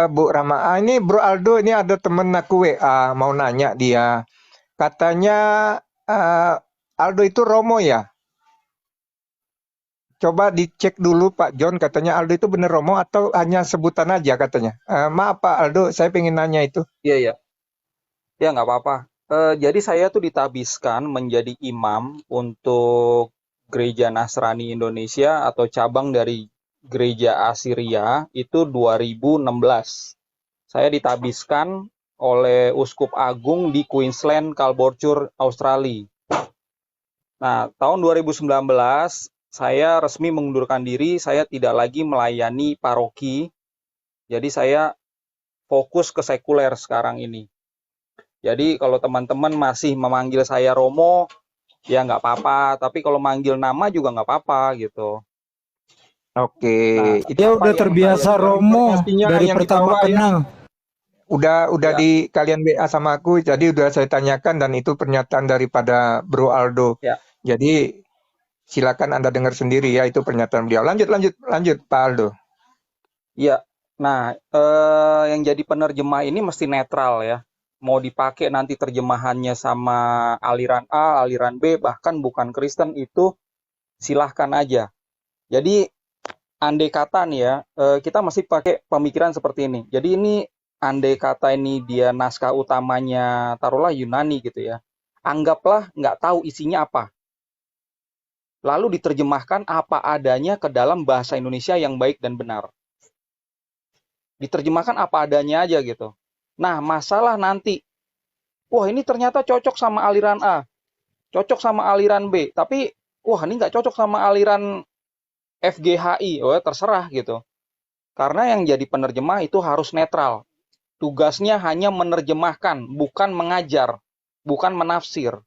Bu Rama, ini Bro Aldo, ini ada temen aku WA mau nanya dia. Katanya eh, Aldo itu Romo ya? Coba dicek dulu Pak John, katanya Aldo itu bener Romo atau hanya sebutan aja katanya. Maaf Pak Aldo, saya pengen nanya itu. Iya, iya. Ya, nggak apa-apa. Jadi saya tuh ditabiskan menjadi imam untuk Gereja Nasrani Indonesia atau cabang dari Gereja Asiria itu 2016. Saya ditabiskan oleh Uskup Agung di Queensland, Caboolture, Australia. Nah, tahun 2019 saya resmi mengundurkan diri, saya tidak lagi melayani paroki, jadi saya fokus ke sekuler sekarang ini. Jadi kalau teman-teman masih memanggil saya Romo, ya nggak apa-apa. Tapi kalau manggil nama juga nggak apa-apa gitu. Oke, Nah, itu Dia apa udah yang saya terbiasa Romo informasinya dari yang di pertama bawah ya. kenal. Udah ya di kalian WA sama aku, jadi udah saya tanyakan dan itu pernyataan daripada Bro Aldo. ya Jadi silakan Anda dengar sendiri ya, itu pernyataan beliau. Lanjut, lanjut, lanjut Pak Aldo. ya. Nah, yang jadi penerjemah ini mesti netral ya. Mau dipakai nanti terjemahannya sama aliran A, aliran B, bahkan bukan Kristen itu silahkan aja. Jadi andai kata nih ya, kita masih pakai pemikiran seperti ini. Jadi ini andai kata ini dia naskah utamanya taruhlah Yunani gitu ya. Anggaplah nggak tahu isinya apa. Lalu diterjemahkan apa adanya ke dalam bahasa Indonesia yang baik dan benar. Diterjemahkan apa adanya aja gitu. Nah, masalah nanti, wah ini ternyata cocok sama aliran A, cocok sama aliran B, tapi wah ini nggak cocok sama aliran FGHI, oh terserah gitu. Karena yang jadi penerjemah itu harus netral. Tugasnya hanya menerjemahkan, bukan mengajar, bukan menafsir.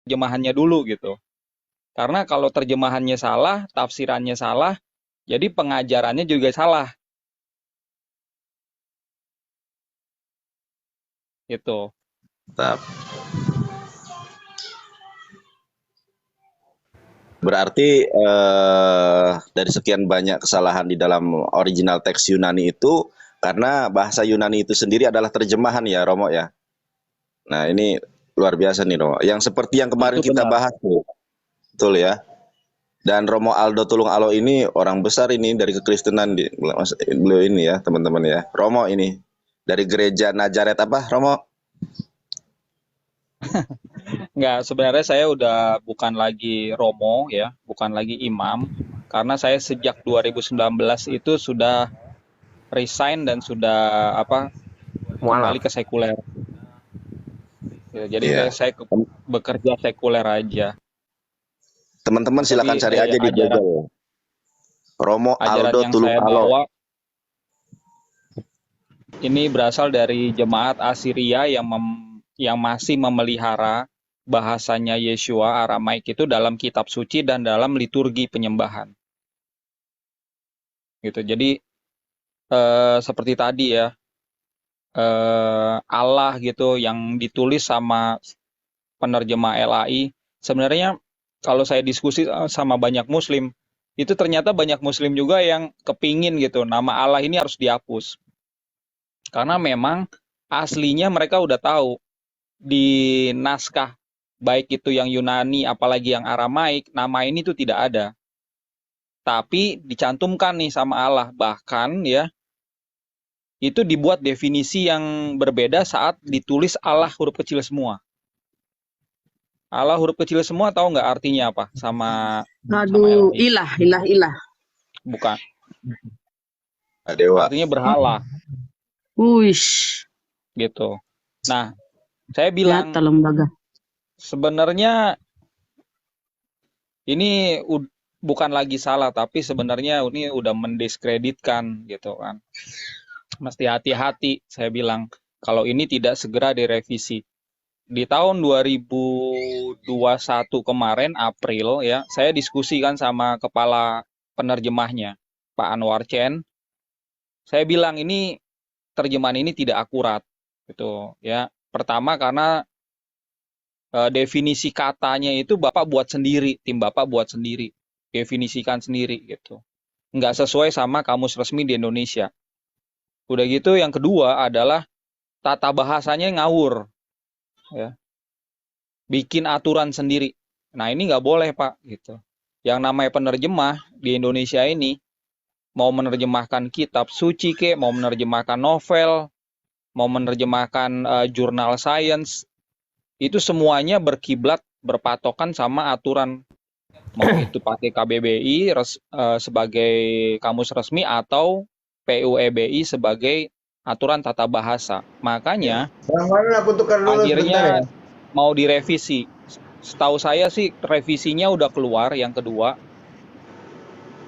Terjemahannya dulu gitu. Karena kalau terjemahannya salah, tafsirannya salah, jadi pengajarannya juga salah gitu. Tetap. Berarti dari sekian banyak kesalahan di dalam original teks Yunani itu karena bahasa Yunani itu sendiri adalah terjemahan ya Romo ya. Nah ini luar biasa nih Romo. Yang seperti yang Itu kemarin kita benar. bahas tuh, betul ya. Dan Romo Aldo Tulung Alo ini orang besar ini dari kekristenan beliau ini ya teman-teman ya. Romo ini dari gereja Nazaret apa Romo? Nggak, sebenarnya saya udah bukan lagi Romo ya, bukan lagi imam. Karena saya sejak 2019 itu sudah resign dan sudah kembali Mualaf. ke sekuler. Ya, jadi Iya. saya bekerja sekuler aja. Teman-teman silakan Tapi cari aja di ajaran Google. Romo ajaran Aldo yang Tulung saya Alo. bawa ini berasal dari jemaat Asiria yang masih memelihara bahasanya Yeshua Aramaik itu dalam kitab suci dan dalam liturgi penyembahan. Gitu. Jadi seperti tadi ya, Allah gitu yang ditulis sama penerjemah LAI. Sebenarnya kalau saya diskusi sama banyak muslim, itu ternyata banyak muslim juga yang kepingin gitu nama Allah ini harus dihapus. Karena memang aslinya mereka udah tahu di naskah baik itu yang Yunani apalagi yang Aramaik, nama ini tuh tidak ada. Tapi dicantumkan nih sama Allah. Bahkan ya, itu dibuat definisi yang berbeda saat ditulis Allah huruf kecil semua. Allah huruf kecil semua tahu nggak artinya apa? Sama Aduh, LAI. ilah, ilah, ilah. Bukan. Dewa. Artinya berhala Wish, gitu. Nah, saya nyata bilang lembaga. sebenarnya ini bukan lagi salah, tapi sebenarnya ini udah mendiskreditkan gitu kan. Mesti hati-hati, saya bilang, kalau ini tidak segera direvisi. Di tahun 2021 kemarin, April, ya, saya diskusi kan sama kepala penerjemahnya, Pak Anwar Chen. Saya bilang ini terjemahan ini tidak akurat, gitu ya. Pertama karena definisi katanya itu Bapak buat sendiri, tim Bapak buat sendiri, definisikan sendiri gitu. Nggak sesuai sama kamus resmi di Indonesia. Udah gitu yang kedua adalah tata bahasanya ngawur, ya. Bikin aturan sendiri. Nah ini nggak boleh Pak, gitu. Yang namanya penerjemah di Indonesia ini mau menerjemahkan kitab suci mau menerjemahkan novel, mau menerjemahkan jurnal sains, itu semuanya berkiblat berpatokan sama aturan, mau itu pakai KBBI sebagai kamus resmi atau PUEBI sebagai aturan tata bahasa. Makanya Bang Maulana, aku tukar dulu sebentar ya. akhirnya mau direvisi. Setahu saya sih revisinya udah keluar yang kedua.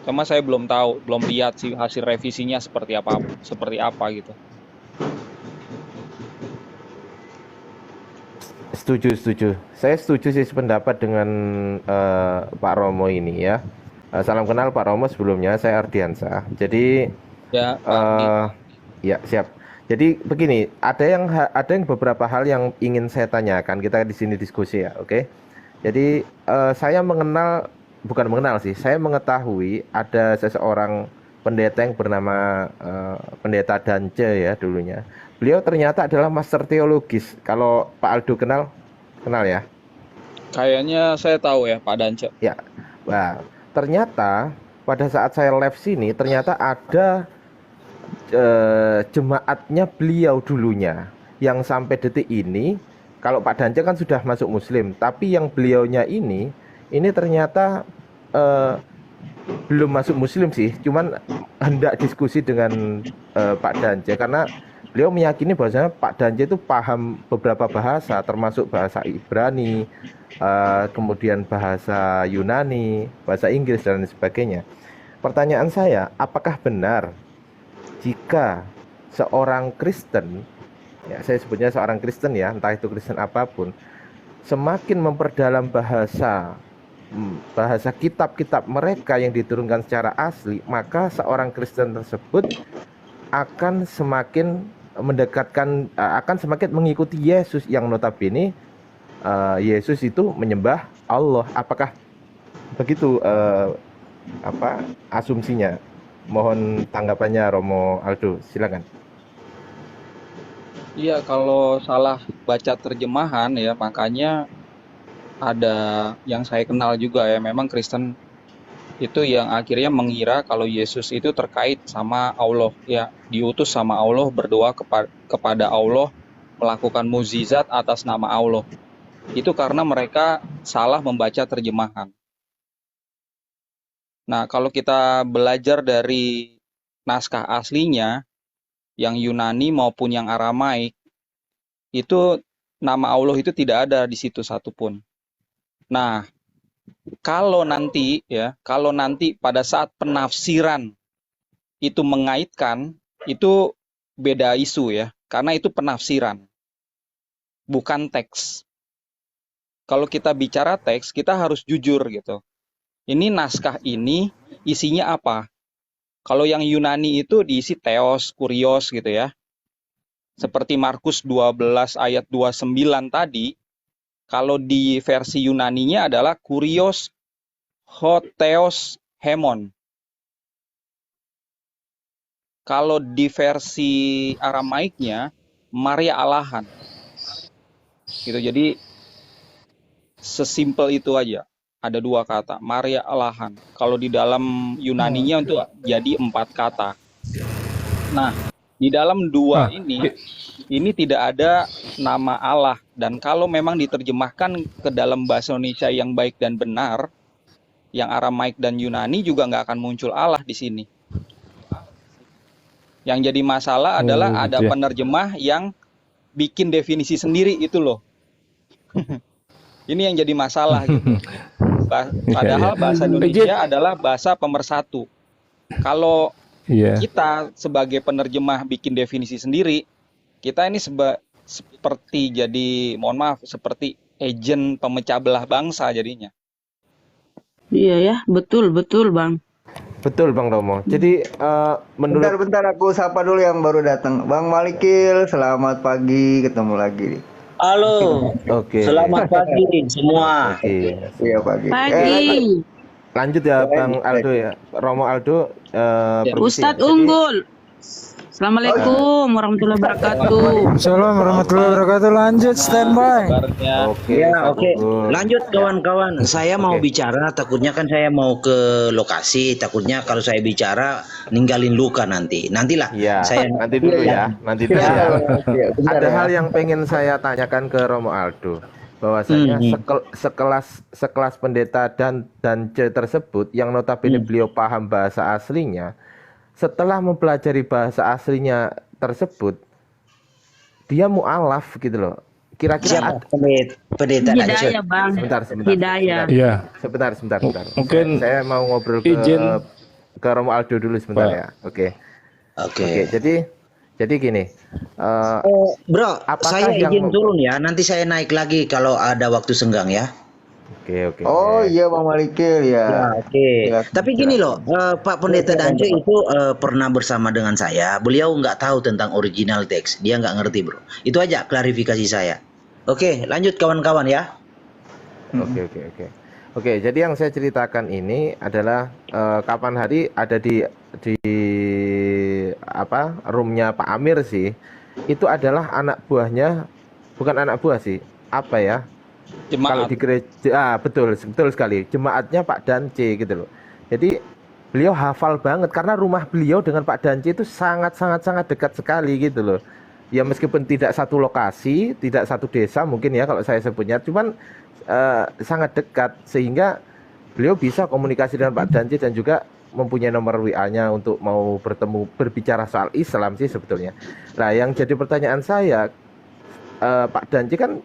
Cuma saya belum tahu, belum lihat sih hasil revisinya seperti apa gitu. Setuju. Saya setuju sih sependapat dengan Pak Romo ini ya. Salam kenal Pak Romo sebelumnya, saya Ardiansa. Jadi Ya, Pak Ardi. ya siap. Jadi begini, ada yang beberapa hal yang ingin saya tanyakan. Kita di sini diskusi ya, oke? Jadi saya bukan mengenal sih, saya mengetahui ada seseorang pendeta yang bernama Pendeta Dance ya dulunya. Beliau ternyata adalah master teologis. Kalau Pak Aldo kenal ya? Kayaknya saya tahu ya Pak Dance. Ya. Nah, ternyata pada saat saya live sini ternyata ada jemaatnya beliau dulunya yang sampai detik ini, kalau Pak Dance kan sudah masuk Muslim, tapi yang beliaunya ini ternyata belum masuk Muslim sih, cuman hendak diskusi dengan Pak Dance karena beliau meyakini bahwasanya Pak Dance itu paham beberapa bahasa, termasuk bahasa Ibrani, kemudian bahasa Yunani, bahasa Inggris dan sebagainya. Pertanyaan saya, apakah benar jika seorang Kristen, ya saya sebutnya seorang Kristen ya, entah itu Kristen apapun, semakin memperdalam bahasa kitab-kitab mereka yang diturunkan secara asli, maka seorang Kristen tersebut akan semakin mengikuti Yesus yang notabene Yesus itu menyembah Allah. Apakah begitu asumsinya? Mohon tanggapannya Romo Aldo, silakan. Iya, kalau salah baca terjemahan ya, makanya ada yang saya kenal juga ya, memang Kristen itu yang akhirnya mengira kalau Yesus itu terkait sama Allah, ya diutus sama Allah, berdoa kepada Allah, melakukan mukjizat atas nama Allah. Itu karena mereka salah membaca terjemahan. Nah, kalau kita belajar dari naskah aslinya, yang Yunani maupun yang Aramaik, itu nama Allah itu tidak ada di situ satupun. Nah, kalau nanti pada saat penafsiran itu mengaitkan, itu beda isu ya, karena itu penafsiran, bukan teks. Kalau kita bicara teks, kita harus jujur gitu. Ini naskah ini isinya apa? Kalau yang Yunani itu diisi theos, kurios gitu ya. Seperti Markus 12 ayat 29 tadi, kalau di versi Yunaninya adalah kurios, ho, theos, hemon. Kalau di versi Aramaiknya, Maria Alahan. Gitu, jadi sesimpel itu aja. Ada dua kata, Maria Alahan. Kalau di dalam Yunaninya untuk jadi 4 kata. Nah, di dalam dua ini tidak ada nama Allah. Dan kalau memang diterjemahkan ke dalam bahasa Indonesia yang baik dan benar, yang Aramaik dan Yunani juga nggak akan muncul Allah di sini. Yang jadi masalah adalah ada penerjemah yang bikin definisi sendiri itu loh. Ini yang jadi masalah gitu. Padahal bahasa Indonesia adalah bahasa pemersatu. Kalau kita sebagai penerjemah bikin definisi sendiri, kita ini seperti jadi, mohon maaf, seperti agen pemecah belah bangsa jadinya. Iya ya, betul Bang. Betul Bang Romo. Jadi menurut Bentar aku sapa dulu yang baru datang. Bang Malikil, selamat pagi, ketemu lagi nih. Halo, oke. selamat pagi semua. Oke. Iya pagi. Pagi. Lanjut ya Bang Aldo ya. Romo Aldo permisi. Ustadz Jadi, Unggul. Assalamualaikum warahmatullahi wabarakatuh. Assalamualaikum warahmatullahi wabarakatuh. Lanjut standby. Kabarnya. Oke. Ya, oke. Unggul. Lanjut kawan-kawan. Saya mau Oke. bicara, takutnya kan saya mau ke lokasi, takutnya kalau saya bicara ninggalin luka nanti. Nantilah Iya, saya nanti dulu ya. Nanti dulu ya. Iya, bentar Ada ya. hal yang pengen saya tanyakan ke Romo Aldo, bahwasanya sekelas pendeta dan C tersebut yang notabene beliau paham bahasa aslinya, setelah mempelajari bahasa aslinya tersebut, dia mualaf gitu loh. Kira-kira siapa pendeta tadi? Hidayah bang. sebentar. Hidayah. Iya. Sebentar. Mungkin Saya mau ngobrol izin- ke Romo Aldo dulu sebentar Pak. ya. Oke. Oke. Jadi gini. Bro, Apakah saya yang- izin turun ya. Nanti saya naik lagi kalau ada waktu senggang ya. Oke. Oh iya Bang Malikil ya. Ya, oke. Silakan, Tapi gini loh, Pak Pendeta Dance itu pernah bersama dengan saya. Beliau nggak tahu tentang original teks. Dia nggak ngerti, bro. Itu aja klarifikasi saya. Oke, lanjut kawan-kawan ya. Oke, jadi yang saya ceritakan ini adalah kapan hari ada di roomnya Pak Amir sih. Itu adalah anak buahnya, bukan anak buah sih. Apa ya? Kalau Jemaat. di gereja, betul sekali. Jemaatnya Pak Dance gitu loh. Jadi beliau hafal banget karena rumah beliau dengan Pak Dance itu sangat dekat sekali gitu loh. Ya meskipun tidak satu lokasi, tidak satu desa mungkin ya kalau saya sebutnya, cuman sangat dekat sehingga beliau bisa komunikasi dengan Pak Dance dan juga mempunyai nomor WA-nya untuk mau berbicara soal Islam sih sebetulnya. Nah, yang jadi pertanyaan saya, Pak Dance kan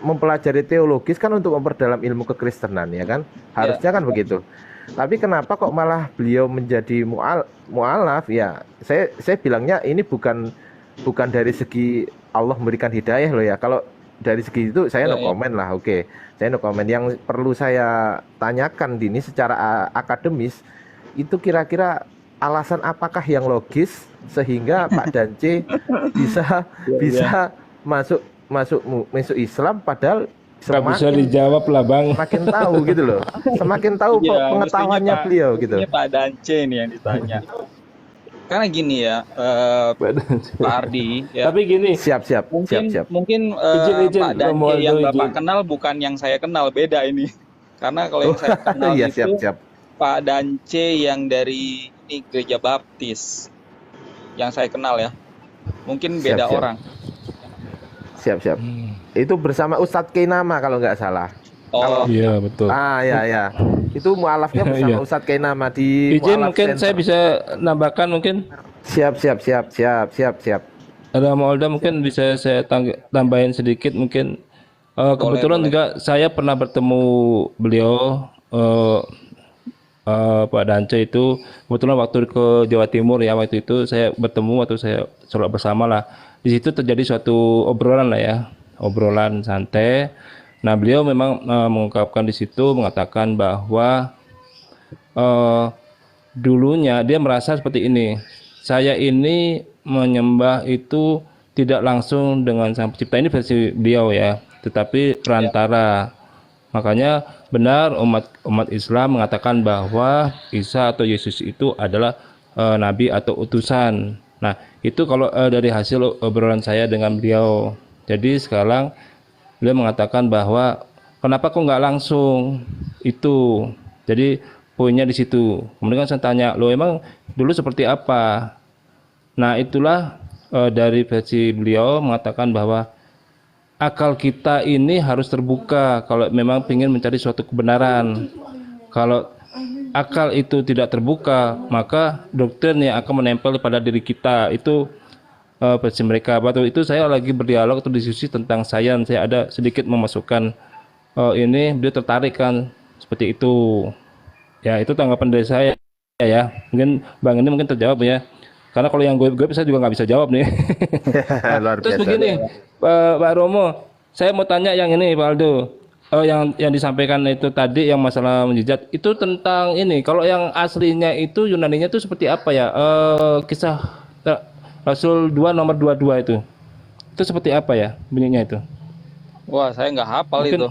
mempelajari teologis kan untuk memperdalam ilmu kekristenan ya kan, harusnya kan begitu. Tapi kenapa kok malah beliau menjadi mualaf ya? Saya bilangnya ini bukan dari segi Allah memberikan hidayah loh ya. Kalau dari segi itu saya no comment lah, oke. Saya no comment. Yang perlu saya tanyakan ini secara akademis itu kira-kira alasan apakah yang logis sehingga Pak Dance bisa masuk Islam padahal Nggak bisa semakin dijawab lah bang. semakin tahu gitu loh. Semakin tahu Iya, pengetahuannya mestinya beliau gitu. Mestinya Pak Dance nih yang ditanya. Karena gini ya, Pak Ardi, ya. Tapi gini, Siap. Mungkin Izin, Pak Dance Romualdo, yang Bapak izin. kenal bukan yang saya kenal, beda ini. Karena kalau yang saya kenal Iya, itu siap. Pak Dance yang dari ini Gereja Baptis, yang saya kenal ya. Mungkin beda Siap. orang. Siap. Itu bersama Ustadz Keinama kalau nggak salah. Oh, iya betul. Ya. Itu mualafnya bersama Iya. Ustadz Keinama di Izin Mualaf mungkin Center. saya bisa nambahkan mungkin. Siap. Ada Maulda mungkin bisa saya tambahin sedikit mungkin. Kebetulan boleh. juga saya pernah bertemu beliau Pak Dance itu kebetulan waktu ke Jawa Timur ya, waktu itu saya bertemu waktu saya sholat bersama lah. Di situ terjadi suatu obrolan lah ya, obrolan santai. Nah beliau memang mengungkapkan di situ mengatakan bahwa dulunya dia merasa seperti ini. Saya ini menyembah itu tidak langsung dengan Sang Pencipta, ini versi beliau ya, tetapi perantara. Makanya benar umat Islam mengatakan bahwa Isa atau Yesus itu adalah nabi atau utusan. Nah, itu kalau dari hasil obrolan saya dengan beliau. Jadi sekarang beliau mengatakan bahwa kenapa kok nggak langsung itu. Jadi poinnya di situ. Kemudian saya tanya, lo emang dulu seperti apa? Nah, itulah dari versi beliau mengatakan bahwa akal kita ini harus terbuka kalau memang ingin mencari suatu kebenaran. Kalau akal itu tidak terbuka, maka doktrin yang akan menempel pada diri kita itu versi mereka. Waktu itu saya lagi berdialog atau diskusi tentang sains, saya ada sedikit memasukkan ini, dia tertarik kan seperti itu. Ya, itu tanggapan dari saya ya. Mungkin Bang ini mungkin terjawab ya. Karena kalau yang gue saya juga nggak bisa jawab nih. Luar Terus biasa. begini, Pak Romo, saya mau tanya yang ini Pak Aldo. yang disampaikan itu tadi yang masalah mujizat itu tentang ini. Kalau yang aslinya itu Yunaninya itu seperti apa ya? Kisah Rasul 2 nomor 22 itu. Itu seperti apa ya bunyinya itu? Wah, saya nggak hafal Mungkin itu.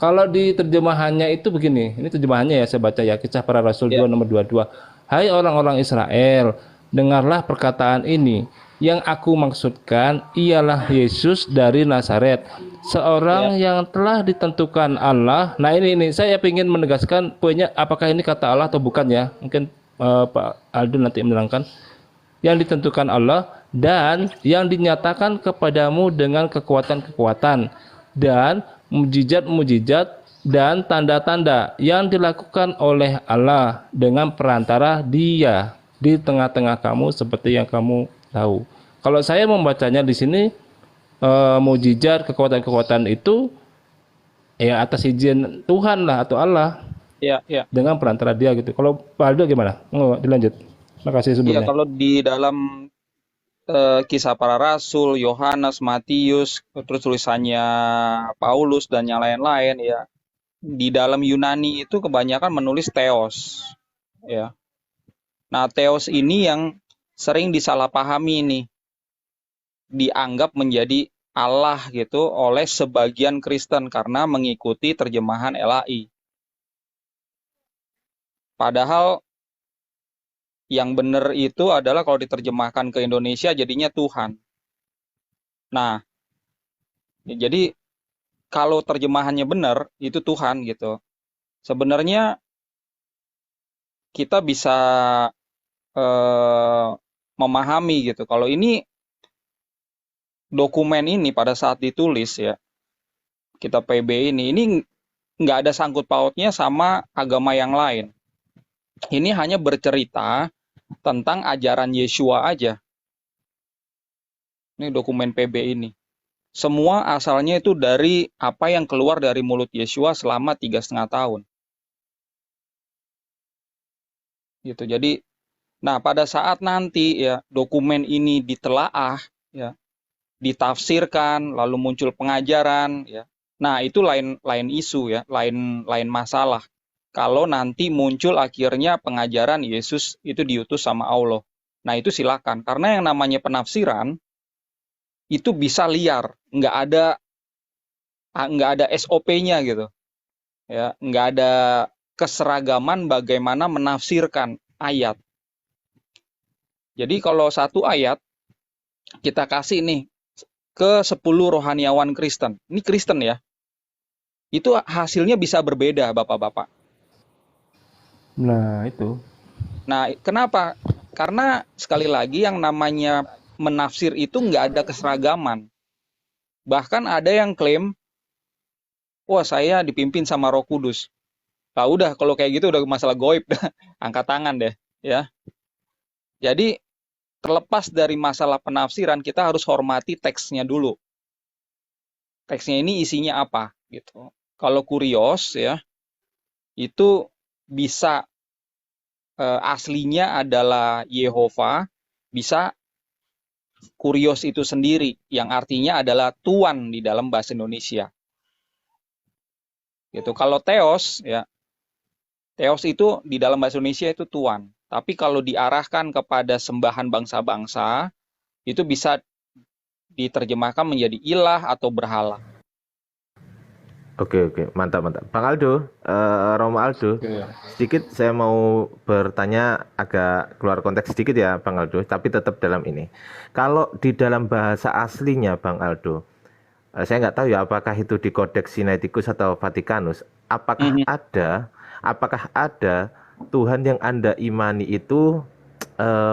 kalau di terjemahannya itu begini. Ini terjemahannya ya saya baca ya, Kisah Para Rasul 2 Ya, nomor 22. Hai orang-orang Israel, dengarlah perkataan ini. Yang aku maksudkan ialah Yesus dari Nazaret, ya, seorang yang telah ditentukan Allah. Nah ini saya ingin menegaskan poinnya, apakah ini kata Allah atau bukan ya? Mungkin Pak Aldo nanti menerangkan. Yang ditentukan Allah dan yang dinyatakan kepadamu dengan kekuatan-kekuatan dan mujizat-mujizat dan tanda-tanda yang dilakukan oleh Allah dengan perantara Dia di tengah-tengah kamu seperti yang kamu tahu. Kalau saya membacanya di sini mujizat kekuatan-kekuatan itu ya atas izin Tuhan lah atau Allah ya, ya. dengan perantara Dia gitu. Kalau Pak Aldo gimana? Dilanjut. Terima kasih Iya, sebelumnya. kalau di dalam Kisah Para Rasul, Yohanes, Matius, terus tulisannya Paulus dan yang lain-lain ya. Di dalam Yunani itu kebanyakan menulis theos, ya. Nah, theos ini yang sering disalahpahami nih, dianggap menjadi Allah gitu oleh sebagian Kristen karena mengikuti terjemahan LAI. Padahal yang benar itu adalah kalau diterjemahkan ke Indonesia jadinya Tuhan. Nah, jadi kalau terjemahannya benar itu Tuhan gitu. Sebenarnya kita bisa memahami gitu. Kalau ini dokumen ini pada saat ditulis ya, kita PB ini nggak ada sangkut pautnya sama agama yang lain. Ini hanya bercerita tentang ajaran Yeshua aja. Ini dokumen PB ini. Semua asalnya itu dari apa yang keluar dari mulut Yeshua selama 3,5 tahun. Gitu. Jadi, nah pada saat nanti ya dokumen ini ditelaah, ya, ditafsirkan, lalu muncul pengajaran, ya. Nah itu lain isu ya, lain masalah. Kalau nanti muncul akhirnya pengajaran Yesus itu diutus sama Allah. Nah itu silakan. Karena yang namanya penafsiran itu bisa liar, nggak ada SOP-nya gitu. Ya, nggak ada keseragaman bagaimana menafsirkan ayat. Jadi kalau satu ayat kita kasih nih ke 10 rohaniawan Kristen. Ini Kristen ya. Itu hasilnya bisa berbeda, Bapak-bapak. Nah, itu. Nah, kenapa? Karena sekali lagi yang namanya menafsir itu nggak ada keseragaman. Bahkan ada yang klaim, wah saya dipimpin sama Roh Kudus. Nah udah, kalau kayak gitu udah masalah goib, angkat tangan deh, ya. Jadi terlepas dari masalah penafsiran, kita harus hormati teksnya dulu. Teksnya ini isinya apa, gitu. Kalau kurios, ya, itu bisa aslinya adalah Yehova, bisa kurios itu sendiri, yang artinya adalah tuan di dalam bahasa Indonesia. Gitu. Kalau theos, ya, theos itu di dalam bahasa Indonesia itu tuan. Tapi kalau diarahkan kepada sembahan bangsa-bangsa, itu bisa diterjemahkan menjadi ilah atau berhala. Oke, mantap. Bang Aldo, Romo Aldo, sedikit saya mau bertanya agak keluar konteks sedikit ya Bang Aldo, tapi tetap dalam ini. Kalau di dalam bahasa aslinya Bang Aldo, saya nggak tahu ya apakah itu di Codex Sinaiticus atau Vaticanus, apakah ada Tuhan yang Anda imani itu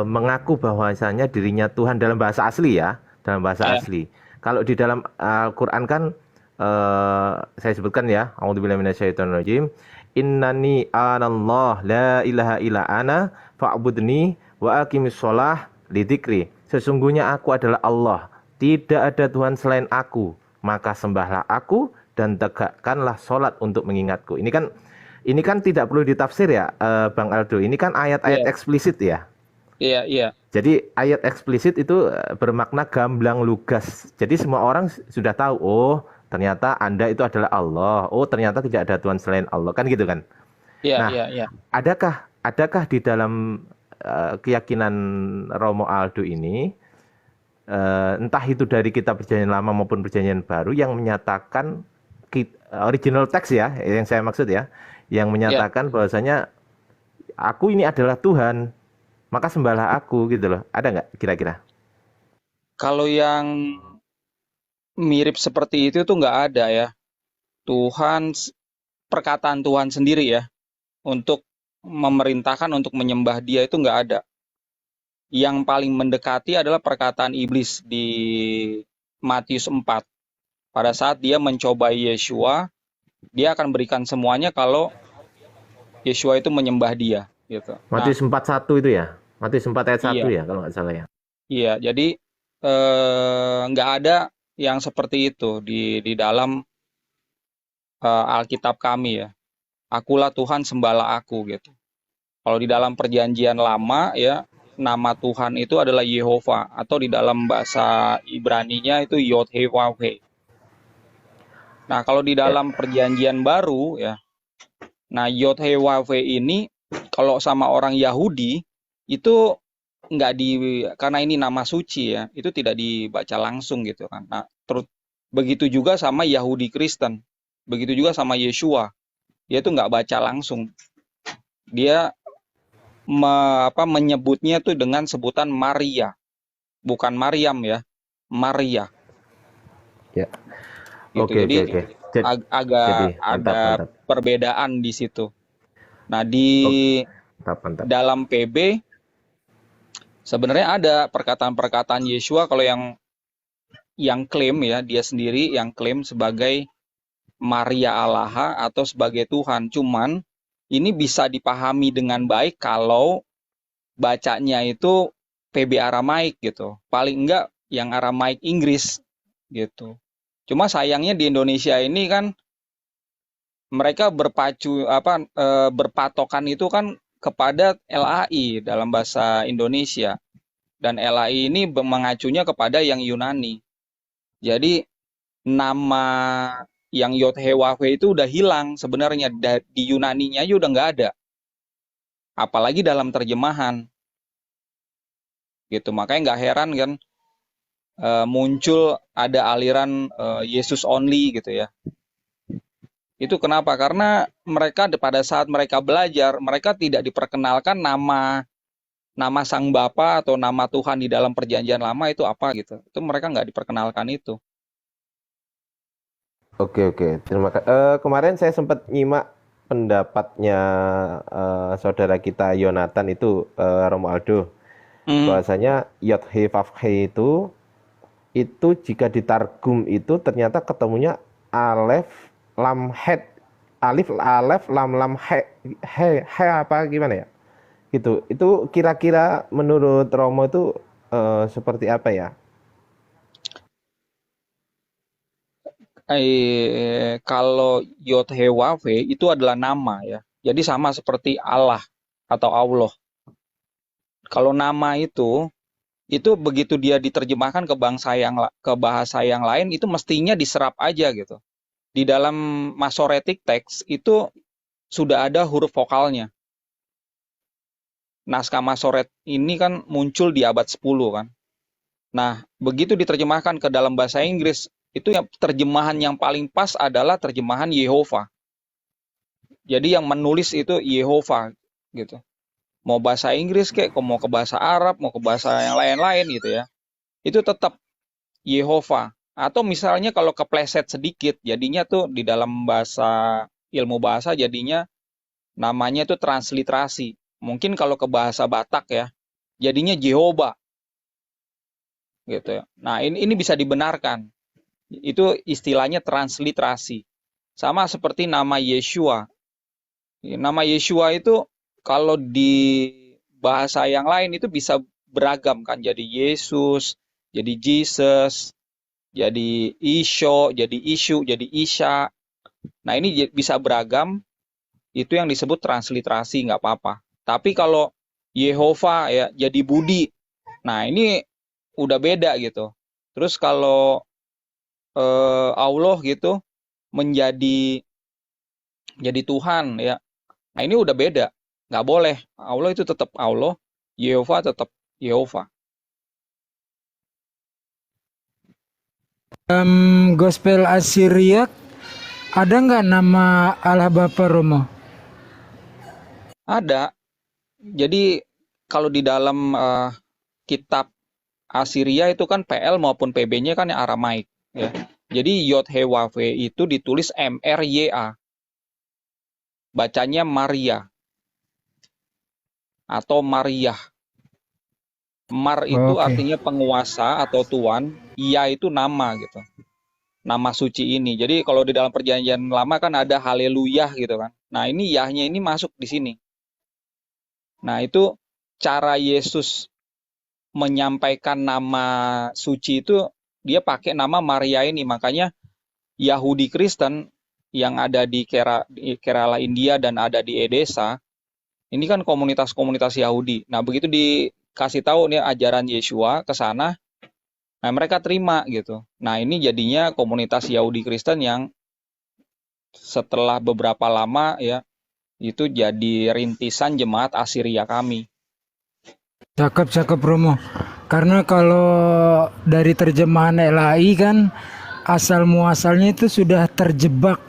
mengaku bahwasanya dirinya Tuhan dalam bahasa asli ya, dalam bahasa asli. Kalau di dalam Al-Quran kan saya sebutkan ya, a'udzubillahi minasyaitonirrajim, innani anallah la ilaha illa ana fa'budni wa aqimis shalah lidzikri. Sesungguhnya aku adalah Allah, tidak ada Tuhan selain aku, maka sembahlah aku dan tegakkanlah sholat untuk mengingatku. Ini kan tidak perlu ditafsir ya, Bang Aldo. Ini kan ayat-ayat eksplisit ya. Iya. Jadi ayat eksplisit itu bermakna gamblang lugas. Jadi semua orang sudah tahu, oh Ternyata Anda itu adalah Allah. Oh, ternyata tidak ada Tuhan selain Allah. Kan gitu kan? Iya, Nah, iya, iya. adakah di dalam keyakinan Romo Aldo ini, entah itu dari kitab perjanjian lama maupun perjanjian baru, yang menyatakan original text ya, yang saya maksud ya, yang Iya. menyatakan bahwasanya aku ini adalah Tuhan, maka sembahlah aku gitu loh. Ada nggak kira-kira? Kalau yang mirip seperti itu tuh nggak ada ya. Perkataan Tuhan sendiri ya, untuk memerintahkan untuk menyembah Dia itu nggak ada. Yang paling mendekati adalah perkataan iblis di Matius 4. Pada saat dia mencobai Yeshua, dia akan berikan semuanya kalau Yeshua itu menyembah dia, gitu. Nah, Matius 4:1 itu ya? Matius 4 ayat 1 iya, ya kalau nggak salah ya. iya. Jadi nggak ada yang seperti itu di dalam Alkitab kami ya. Akulah Tuhan, sembahlah aku, gitu. Kalau di dalam perjanjian lama ya, nama Tuhan itu adalah Yehova, atau di dalam bahasa Ibraninya itu Yod-Heh-Wav-Heh. Nah, kalau di Ya. dalam perjanjian baru ya, nah Yod-Heh-Wav-Heh ini kalau sama orang Yahudi itu nggak karena ini nama suci ya, itu tidak dibaca langsung gitu kan. Nah, begitu juga sama Yahudi Kristen, begitu juga sama Yeshua, dia itu nggak baca langsung. Dia menyebutnya tuh dengan sebutan Maria, bukan Maryam ya, Maria Ya. gitu. Oke, Jadi oke, oke. Jadi agak mantap, ada mantap. perbedaan di situ. Nah, di Mantap, mantap. dalam PB sebenarnya ada perkataan-perkataan Yeshua kalau yang klaim ya, dia sendiri yang klaim sebagai Maria Allaha atau sebagai Tuhan. Cuman ini bisa dipahami dengan baik kalau bacanya itu PB Aramaik gitu. Paling enggak yang Aramaik Inggris gitu. Cuma sayangnya di Indonesia ini kan mereka berpatokan itu kan kepada LAI dalam bahasa Indonesia, dan LAI ini mengacunya kepada yang Yunani. Jadi nama yang Yod-Heh-Wav-Heh itu udah hilang sebenarnya, di Yunaninya aja udah nggak ada, apalagi dalam terjemahan gitu. Makanya nggak heran kan muncul ada aliran Yesus only gitu ya. Itu kenapa? Karena mereka pada saat mereka belajar, mereka tidak diperkenalkan nama Sang Bapa atau nama Tuhan di dalam perjanjian lama itu apa gitu. Itu mereka nggak diperkenalkan itu. Oke, oke. Terima kasih. Kemarin saya sempat nyimak pendapatnya saudara kita Yonatan itu, Romo Aldo, bahwasanya Yod-Heh-Wav-Heh itu jika ditargum itu ternyata ketemunya alef lam het, alif alef lam he apa gimana ya? Gitu. Itu kira-kira menurut Romo itu seperti apa ya? Kalau Yod-Heh-Wav-Heh itu adalah nama ya. Jadi sama seperti Allah atau Allah. Kalau nama itu begitu dia diterjemahkan ke bahasa yang lain itu mestinya diserap aja gitu. Di dalam Masoretic text itu sudah ada huruf vokalnya. Naskah Masoret ini kan muncul di abad 10 kan. Nah, begitu diterjemahkan ke dalam bahasa Inggris, itu terjemahan yang paling pas adalah terjemahan Yehova. Jadi yang menulis itu Yehova gitu. Mau bahasa Inggris kayak, mau ke bahasa Arab, mau ke bahasa yang lain-lain gitu ya. Itu tetap Yehova. Atau misalnya kalau kepleset sedikit, jadinya tuh di dalam ilmu bahasa jadinya namanya itu transliterasi. Mungkin kalau ke bahasa Batak ya, jadinya Jehovah gitu ya. Nah, ini bisa dibenarkan. Itu istilahnya transliterasi. Sama seperti nama Yeshua. Nama Yeshua itu kalau di bahasa yang lain itu bisa beragam kan, jadi Yesus, jadi Jesus, jadi Isho, jadi Ishu, jadi Isha. Nah, ini bisa beragam, itu yang disebut transliterasi, nggak apa-apa. Tapi kalau Yehova ya jadi Budi, nah ini udah beda gitu. Terus kalau Allah gitu menjadi Tuhan ya. Nah ini udah beda, nggak boleh. Allah itu tetap Allah, Yehova tetap Yehova. Gospel Assyriak ada nggak nama Allah Bapa Romo? Ada. Jadi kalau di dalam kitab Assyria itu kan PL maupun PB-nya kan yang Aramaik ya. Jadi Yod He Waw itu ditulis MRYA. Bacanya Maria atau Mariah. Mar itu Oke. artinya penguasa atau tuan, Ia itu nama gitu. Nama suci ini. Jadi kalau di dalam perjanjian lama kan ada haleluya gitu kan. Nah, ini Yahnya ini masuk di sini. Nah, itu cara Yesus menyampaikan nama suci itu dia pakai nama Maria ini. Makanya Yahudi Kristen yang ada di Kerala India dan ada di Edesa, ini kan komunitas-komunitas Yahudi. Nah, begitu dikasih tahu nih ajaran Yeshua ke sana, nah mereka terima gitu. Nah, ini jadinya komunitas Yahudi Kristen yang setelah beberapa lama ya itu jadi rintisan jemaat Assyria kami. Cakep Romo. Karena kalau dari terjemahan LAI kan asal muasalnya itu sudah terjebak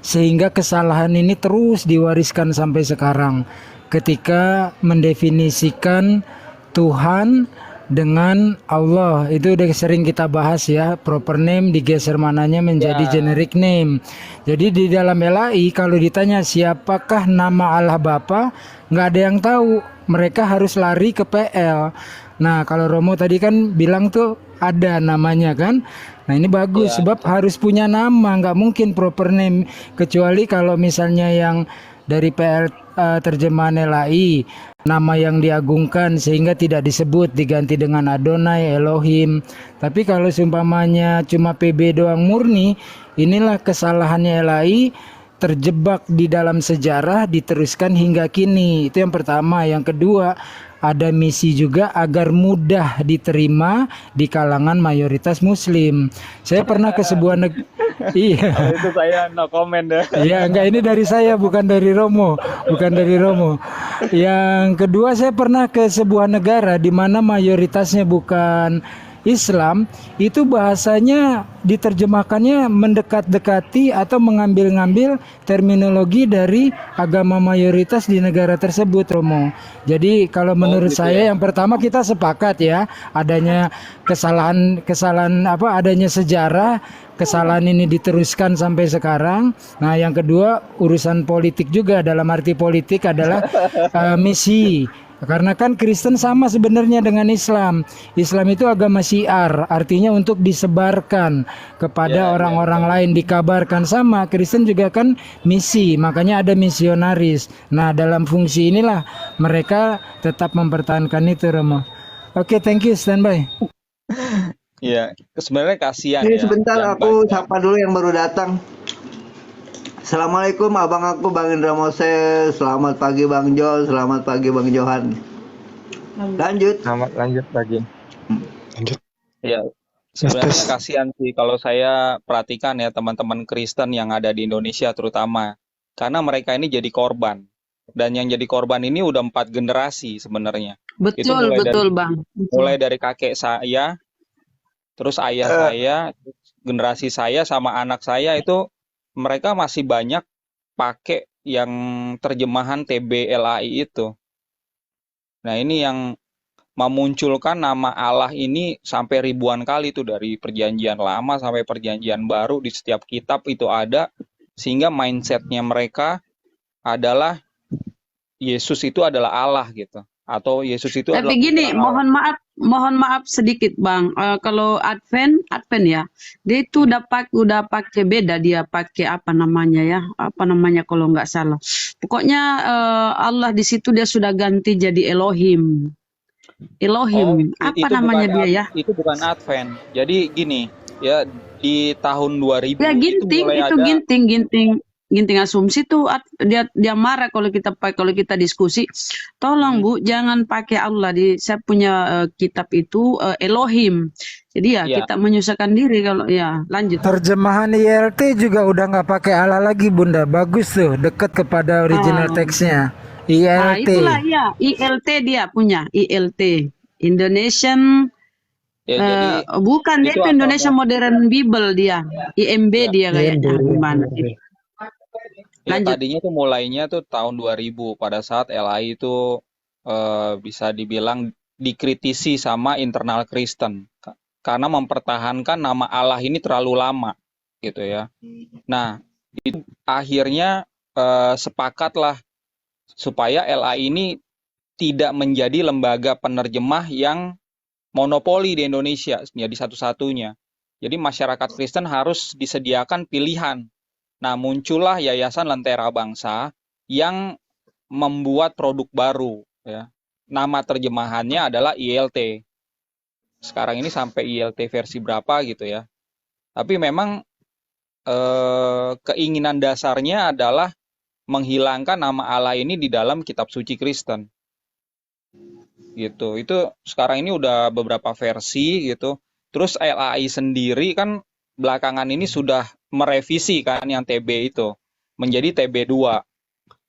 sehingga kesalahan ini terus diwariskan sampai sekarang ketika mendefinisikan Tuhan dengan Allah. Itu udah sering kita bahas ya, proper name digeser mananya menjadi Ya, generic name. Jadi di dalam LAI kalau ditanya siapakah nama Allah Bapa, nggak ada yang tahu. Mereka harus lari ke PL. Nah kalau Romo tadi kan bilang tuh ada namanya kan. Nah ini bagus ya, sebab harus punya nama, nggak mungkin proper name kecuali kalau misalnya yang dari PL terjemahan LAI nama yang diagungkan sehingga tidak disebut diganti dengan Adonai Elohim. Tapi kalau seumpamanya cuma PB doang murni, inilah kesalahannya LAI terjebak di dalam sejarah diteruskan hingga kini. Itu yang pertama. Yang kedua, ada misi juga agar mudah diterima di kalangan mayoritas muslim. Saya pernah ke sebuah iya. kalau itu saya no comment deh. Iya, enggak, ini dari saya bukan dari Romo, bukan dari Romo. Yang kedua, saya pernah ke sebuah negara di mana mayoritasnya bukan Islam, itu bahasanya diterjemahkannya mendekat-dekati atau mengambil-ngambil terminologi dari agama mayoritas di negara tersebut, Romo. Jadi kalau Oh menurut gitu saya ya. yang pertama kita sepakat ya, adanya kesalahan apa adanya sejarah, kesalahan ini diteruskan sampai sekarang. Nah, yang kedua urusan politik juga, dalam arti politik adalah misi. Karena kan Kristen sama sebenarnya dengan Islam. Islam itu agama syiar, artinya untuk disebarkan kepada orang-orang lain, dikabarkan. Sama Kristen juga kan misi, makanya ada misionaris. Nah, dalam fungsi inilah mereka tetap mempertahankan itu, Romo. Oke, thank you, standby. Iya, sebenarnya kasihan Ini ya sebentar yang aku baca. sapa dulu yang baru datang. Assalamualaikum abang aku Bang Indra Moses. Selamat pagi Bang Jol, selamat pagi Bang Johan. Lanjut. Selamat lanjut lagi. Ya, sebenarnya kasihan sih kalau saya perhatikan ya teman-teman Kristen yang ada di Indonesia terutama. Karena mereka ini jadi korban. Dan yang jadi korban ini udah 4 generasi sebenarnya. Itu Betul, Bang. mulai dari kakek saya, terus ayah saya, terus generasi saya sama anak saya itu mereka masih banyak pakai yang terjemahan TBLAI itu. Nah, ini yang memunculkan nama Allah ini sampai ribuan kali tuh dari perjanjian lama sampai perjanjian baru di setiap kitab itu ada, sehingga mindsetnya mereka adalah Yesus itu adalah Allah gitu, atau Yesus itu adalah Tapi gini, putra Allah. mohon maaf sedikit Bang. Kalau Advent ya, dia itu udah pakai beda, dia pakai apa namanya ya? Apa namanya kalau nggak salah. Pokoknya Allah di situ dia sudah ganti jadi Elohim. Oh, Elohim, apa itu namanya bukan dia ya? itu bukan Advent. Jadi gini, ya di tahun 2000 Ya itu ginting, mulai itu ada ginting. ginting asumsi tuh dia marah kalau kita diskusi. Tolong Bu, jangan pakai Allah di saya punya kitab itu Elohim. Jadi ya Ya, kita menyusahkan diri kalau ya lanjut. Terjemahan ILT juga udah nggak pakai Allah lagi Bunda. Bagus tuh, dekat kepada original Ah, teksnya. itulah ILT. ya ILT dia punya ILT Indonesian ya jadi bukan dia itu itu Indonesia asalnya Modern Bible dia IMB ya, dia kayaknya gimana ya lanjut. tadinya tuh mulainya tuh tahun 2000 pada saat LAI itu bisa dibilang dikritisi sama internal Kristen karena mempertahankan nama Allah ini terlalu lama gitu ya. Nah, akhirnya sepakatlah supaya LAI ini tidak menjadi lembaga penerjemah yang monopoli di Indonesia, menjadi satu-satunya. Jadi masyarakat Kristen harus disediakan pilihan. Nah, muncullah Yayasan Lentera Bangsa yang membuat produk baru. Ya. Nama terjemahannya adalah ILT. Sekarang ini sampai ILT versi berapa gitu ya. Tapi memang keinginan dasarnya adalah menghilangkan nama Allah ini di dalam kitab suci Kristen. Gitu. Itu sekarang ini udah beberapa versi gitu. Terus LAI sendiri kan belakangan ini sudah merevisi kan yang TB itu menjadi TB2.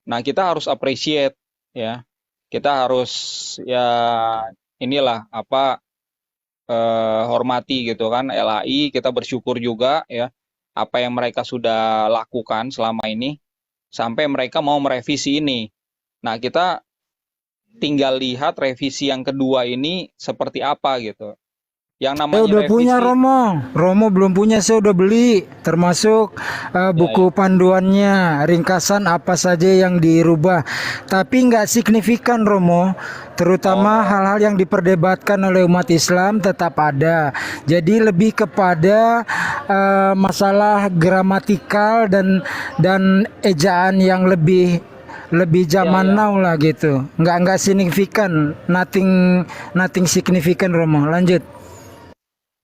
Nah, kita harus appreciate ya. Kita harus ya inilah apa hormati gitu kan LAI, kita bersyukur juga ya apa yang mereka sudah lakukan selama ini sampai mereka mau merevisi ini. Nah, kita tinggal lihat revisi yang kedua ini seperti apa gitu. Yang Saya namanya udah punya revisi Romo. Romo belum punya, saya udah beli. Termasuk ya buku panduannya, ringkasan apa saja yang dirubah. Tapi nggak signifikan Romo. Terutama hal-hal yang diperdebatkan oleh umat Islam tetap ada. Jadi lebih kepada masalah gramatikal dan ejaan yang lebih ya zaman ya. now lah gitu. Nggak signifikan, nothing signifikan Romo. Lanjut.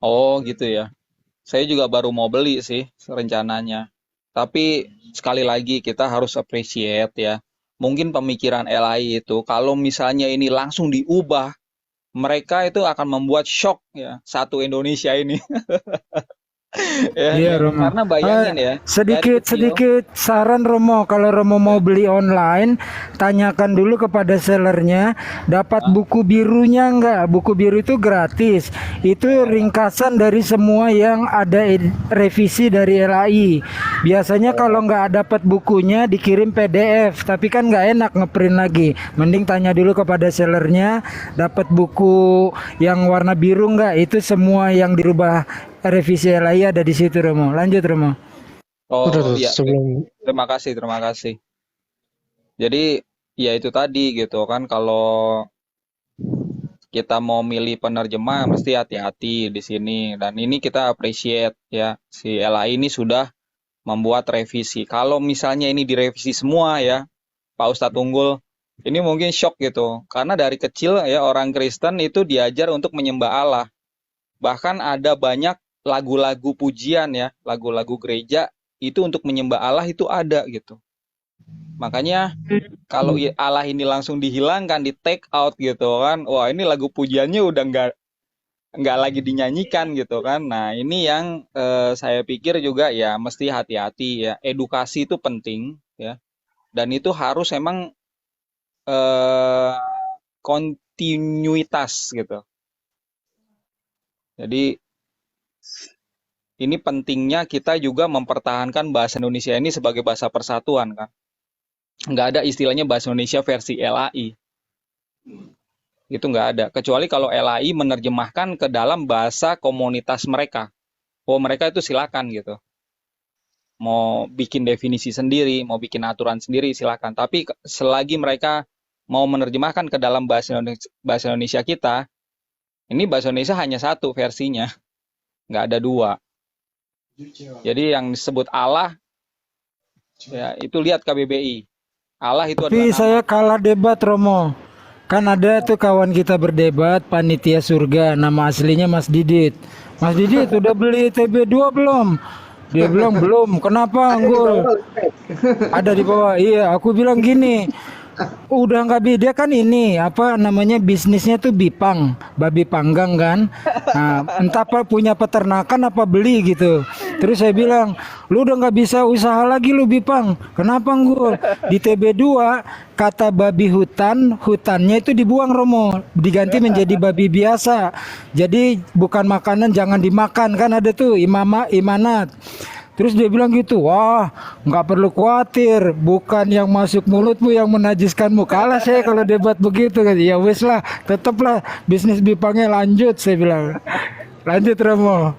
Oh gitu ya. Saya juga baru mau beli sih rencananya. Tapi sekali lagi kita harus appreciate ya. Mungkin pemikiran LAI itu kalau misalnya ini langsung diubah, mereka itu akan membuat shock ya satu Indonesia ini. Ya, Iya Romo. karena bayangin ya, dari Sedikit kecil saran Romo, kalau Romo mau beli online, tanyakan dulu kepada sellernya, dapat buku birunya enggak? Buku biru itu gratis. Itu ringkasan dari semua yang ada revisi dari LAI. Biasanya kalau nggak dapat bukunya dikirim PDF, tapi kan nggak enak ngeprint lagi. Mending tanya dulu kepada sellernya, dapat buku yang warna biru enggak? Itu semua yang dirubah revisi LAI ada di situ Romo. Lanjut Romo. oh Udah tuh, ya sebelum terima kasih. Jadi ya itu tadi gitu kan kalau kita mau milih penerjemah mesti hati-hati di sini dan ini kita appreciate ya si LAI ini sudah membuat revisi. Kalau misalnya ini direvisi semua ya Pak Ustadz Unggul ini mungkin shock gitu karena dari kecil ya orang Kristen itu diajar untuk menyembah Allah. Bahkan ada banyak lagu-lagu pujian ya, lagu-lagu gereja itu untuk menyembah Allah itu ada gitu. Makanya kalau Allah ini langsung dihilangkan, di take out gitu kan, wah ini lagu pujiannya udah nggak lagi dinyanyikan gitu kan. Nah ini yang saya pikir juga ya mesti hati-hati ya. Edukasi itu penting ya, dan itu harus emang kontinuitas gitu. Jadi ini pentingnya kita juga mempertahankan bahasa Indonesia ini sebagai bahasa persatuan kan. Nggak ada istilahnya bahasa Indonesia versi LAI. Itu nggak ada. Kecuali kalau LAI menerjemahkan ke dalam bahasa komunitas mereka. Oh mereka itu silakan gitu. Mau bikin definisi sendiri, mau bikin aturan sendiri silakan. Tapi selagi mereka mau menerjemahkan ke dalam bahasa Indonesia kita, ini bahasa Indonesia hanya satu versinya. Nggak ada dua. Jadi yang disebut Allah, ya itu lihat KBBI. Allah itu Tapi adalah saya nama. kalah debat Romo. Kan ada tuh kawan kita berdebat, panitia surga, nama aslinya Mas Didit. Mas Didit udah beli TB2 belum? Dia bilang belum. Kenapa, Ada di Anggul? bawah, Ustaz. Ada di bawah. Iya, aku bilang gini. Udah nggak beda kan ini apa namanya bisnisnya tuh bipang, babi panggang kan. Nah, entah apa punya peternakan apa beli gitu. Terus saya bilang, lu udah nggak bisa usaha lagi lu bipang. Kenapa Anggul? Di TB2 kata babi hutan, hutannya itu dibuang Romo, diganti menjadi babi biasa. Jadi bukan makanan jangan dimakan kan ada tuh imanat. Terus dia bilang gitu, wah nggak perlu khawatir, bukan yang masuk mulutmu yang menajiskanmu. Kalah saya kalau debat begitu kan. Ya wes lah, tetaplah bisnis bipangnya lanjut, saya bilang. Lanjut Romo.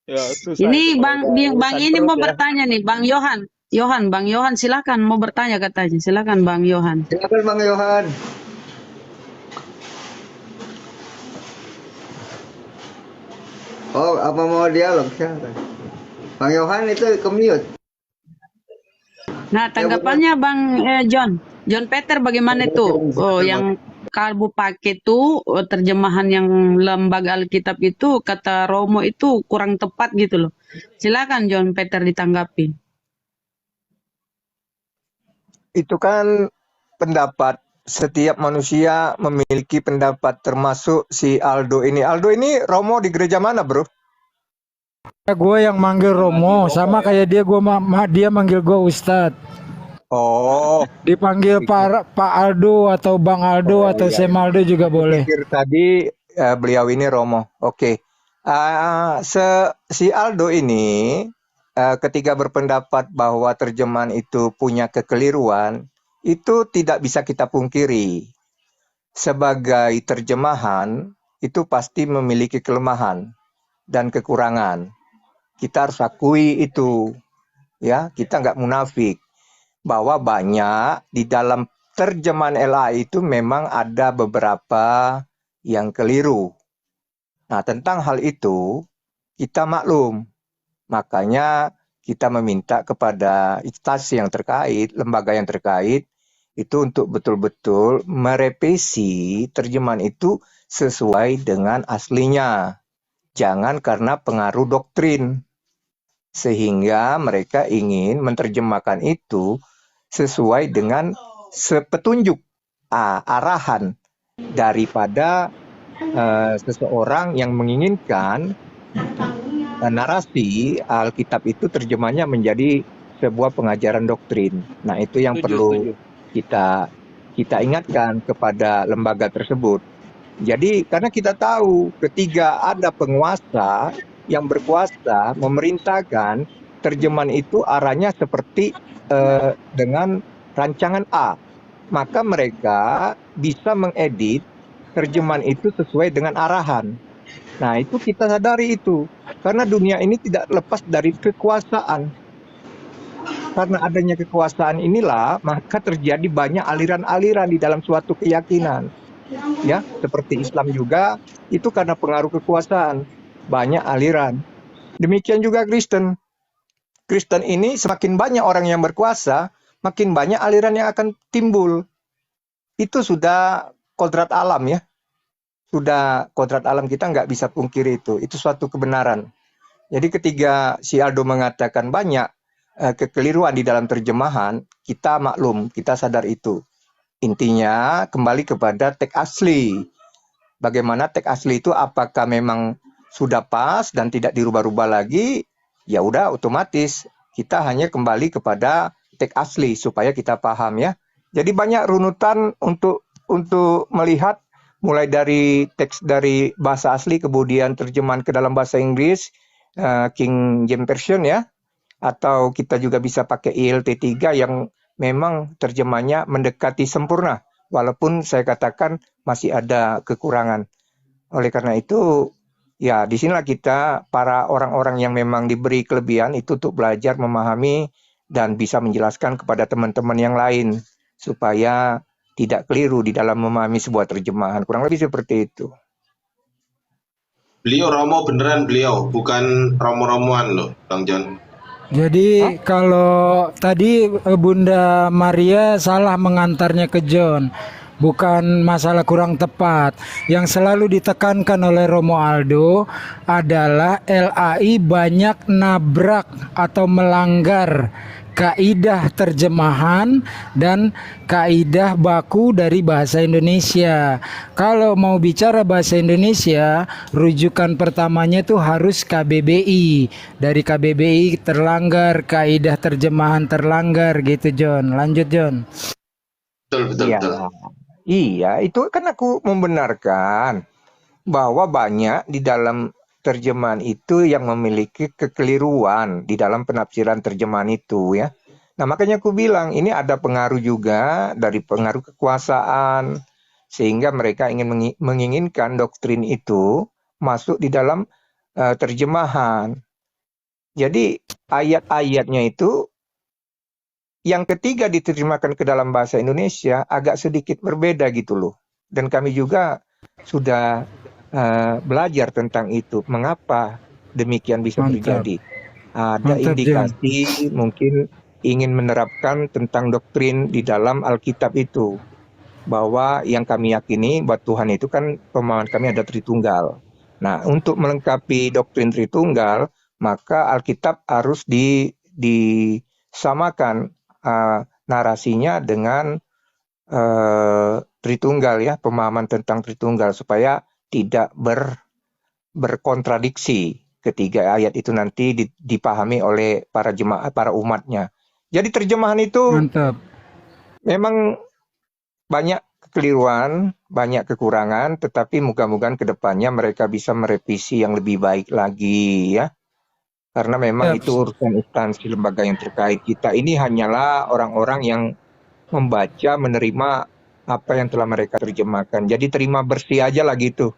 Ya, susah itu Ini kalau Bang udah Bang urusan ini mau perut ya. bertanya nih, Bang Yohan. Bang Yohan silakan mau bertanya katanya. Silakan Bang Yohan. Silakan Bang Yohan. Oh, apa mau dialog? Silakan. Bang Yohan itu ke-mute. Nah, Ya, benar. tanggapannya Bang John Peter bagaimana tuh? Oh, yang kalbu pakai tuh terjemahan yang lembaga Alkitab itu kata Romo itu kurang tepat gitu loh. Silakan John Peter ditanggapi. Itu kan pendapat, setiap manusia memiliki pendapat, termasuk si Aldo ini. Aldo ini Romo di gereja mana, bro? Gue yang manggil Romo, sama kayak dia dia manggil gue Ustadz. Oh, Dipanggil Pak Aldo atau Bang Aldo atau iya. Semaldo juga boleh. Pikir tadi beliau ini Romo. Oke. Si Aldo ini ketika berpendapat bahwa terjemahan itu punya kekeliruan, itu tidak bisa kita pungkiri. Sebagai terjemahan, itu pasti memiliki kelemahan dan kekurangan. Kita harus akui itu, ya. Kita nggak munafik bahwa banyak di dalam terjemahan LA itu memang ada beberapa yang keliru. Nah, tentang hal itu kita maklum. Makanya kita meminta kepada instansi yang terkait, lembaga yang terkait, itu untuk betul-betul merevisi terjemahan itu sesuai dengan aslinya. Jangan karena pengaruh doktrin. Sehingga mereka ingin menerjemahkan itu sesuai dengan petunjuk arahan daripada seseorang yang menginginkan narasi Alkitab itu terjemahnya menjadi sebuah pengajaran doktrin. Nah, itu yang perlu kita ingatkan kepada lembaga tersebut. Jadi karena kita tahu ketika ada penguasa yang berkuasa memerintahkan terjemahan itu arahnya seperti dengan rancangan A, maka mereka bisa mengedit terjemahan itu sesuai dengan arahan. Nah, itu kita sadari itu. Karena dunia ini tidak lepas dari kekuasaan. Karena adanya kekuasaan inilah, maka terjadi banyak aliran-aliran di dalam suatu keyakinan. Ya, seperti Islam juga, itu karena pengaruh kekuasaan. Banyak aliran. Demikian juga Kristen. Kristen ini semakin banyak orang yang berkuasa, makin banyak aliran yang akan timbul. Itu sudah kodrat alam ya. Sudah kodrat alam, kita nggak bisa pungkiri itu. Itu suatu kebenaran. Jadi ketika si Aldo mengatakan banyak kekeliruan di dalam terjemahan, kita maklum, kita sadar itu. Intinya kembali kepada teks asli. Bagaimana teks asli itu, apakah memang sudah pas dan tidak dirubah-rubah lagi? Ya udah, otomatis kita hanya kembali kepada teks asli supaya kita paham ya. Jadi banyak runutan untuk melihat mulai dari teks dari bahasa asli kemudian terjemahan ke dalam bahasa Inggris, King James Version ya, atau kita juga bisa pakai ILT 3 yang memang terjemahnya mendekati sempurna, walaupun saya katakan masih ada kekurangan. Oleh karena itu, ya disinilah kita, para orang-orang yang memang diberi kelebihan itu untuk belajar memahami dan bisa menjelaskan kepada teman-teman yang lain, supaya tidak keliru di dalam memahami sebuah terjemahan. Kurang lebih seperti itu. Beliau Romo beneran beliau, bukan Romo-Romoan loh, Bang John. Jadi kalau tadi Bunda Maria salah mengantarnya ke John. bukan masalah kurang tepat. Yang selalu ditekankan oleh Romo Aldo adalah LAI banyak nabrak atau melanggar kaidah terjemahan dan kaidah baku dari bahasa Indonesia. Kalau mau bicara bahasa Indonesia, rujukan pertamanya itu harus KBBI. Dari KBBI terlanggar, kaidah terjemahan terlanggar gitu, John. Lanjut, John. Betul. Iya, itu kan aku membenarkan bahwa banyak di dalam terjemahan itu yang memiliki kekeliruan di dalam penafsiran terjemahan itu ya. Nah, makanya aku bilang ini ada pengaruh juga dari pengaruh kekuasaan sehingga mereka ingin menginginkan doktrin itu masuk di dalam terjemahan. Jadi ayat-ayatnya itu yang ketiga diterjemahkan ke dalam bahasa Indonesia agak sedikit berbeda gitu loh. Dan kami juga sudah belajar tentang itu. Mengapa demikian bisa terjadi? Ada indikasi mungkin ingin menerapkan tentang doktrin di dalam Alkitab itu. Bahwa yang kami yakini bahwa Tuhan itu kan pemahaman kami ada Tritunggal. Nah, untuk melengkapi doktrin Tritunggal, maka Alkitab harus disamakan narasinya dengan Tritunggal ya, pemahaman tentang Tritunggal supaya tidak berkontradiksi ketiga ayat itu nanti dipahami oleh para jemaat, para umatnya. Jadi terjemahan itu memang banyak kekeliruan, banyak kekurangan, tetapi mudah-mudahan ke depannya mereka bisa merevisi yang lebih baik lagi ya. Karena memang itu urusan instansi lembaga yang terkait. Kita ini hanyalah orang-orang yang membaca, menerima apa yang telah mereka terjemahkan. Jadi terima bersih aja lah gitu.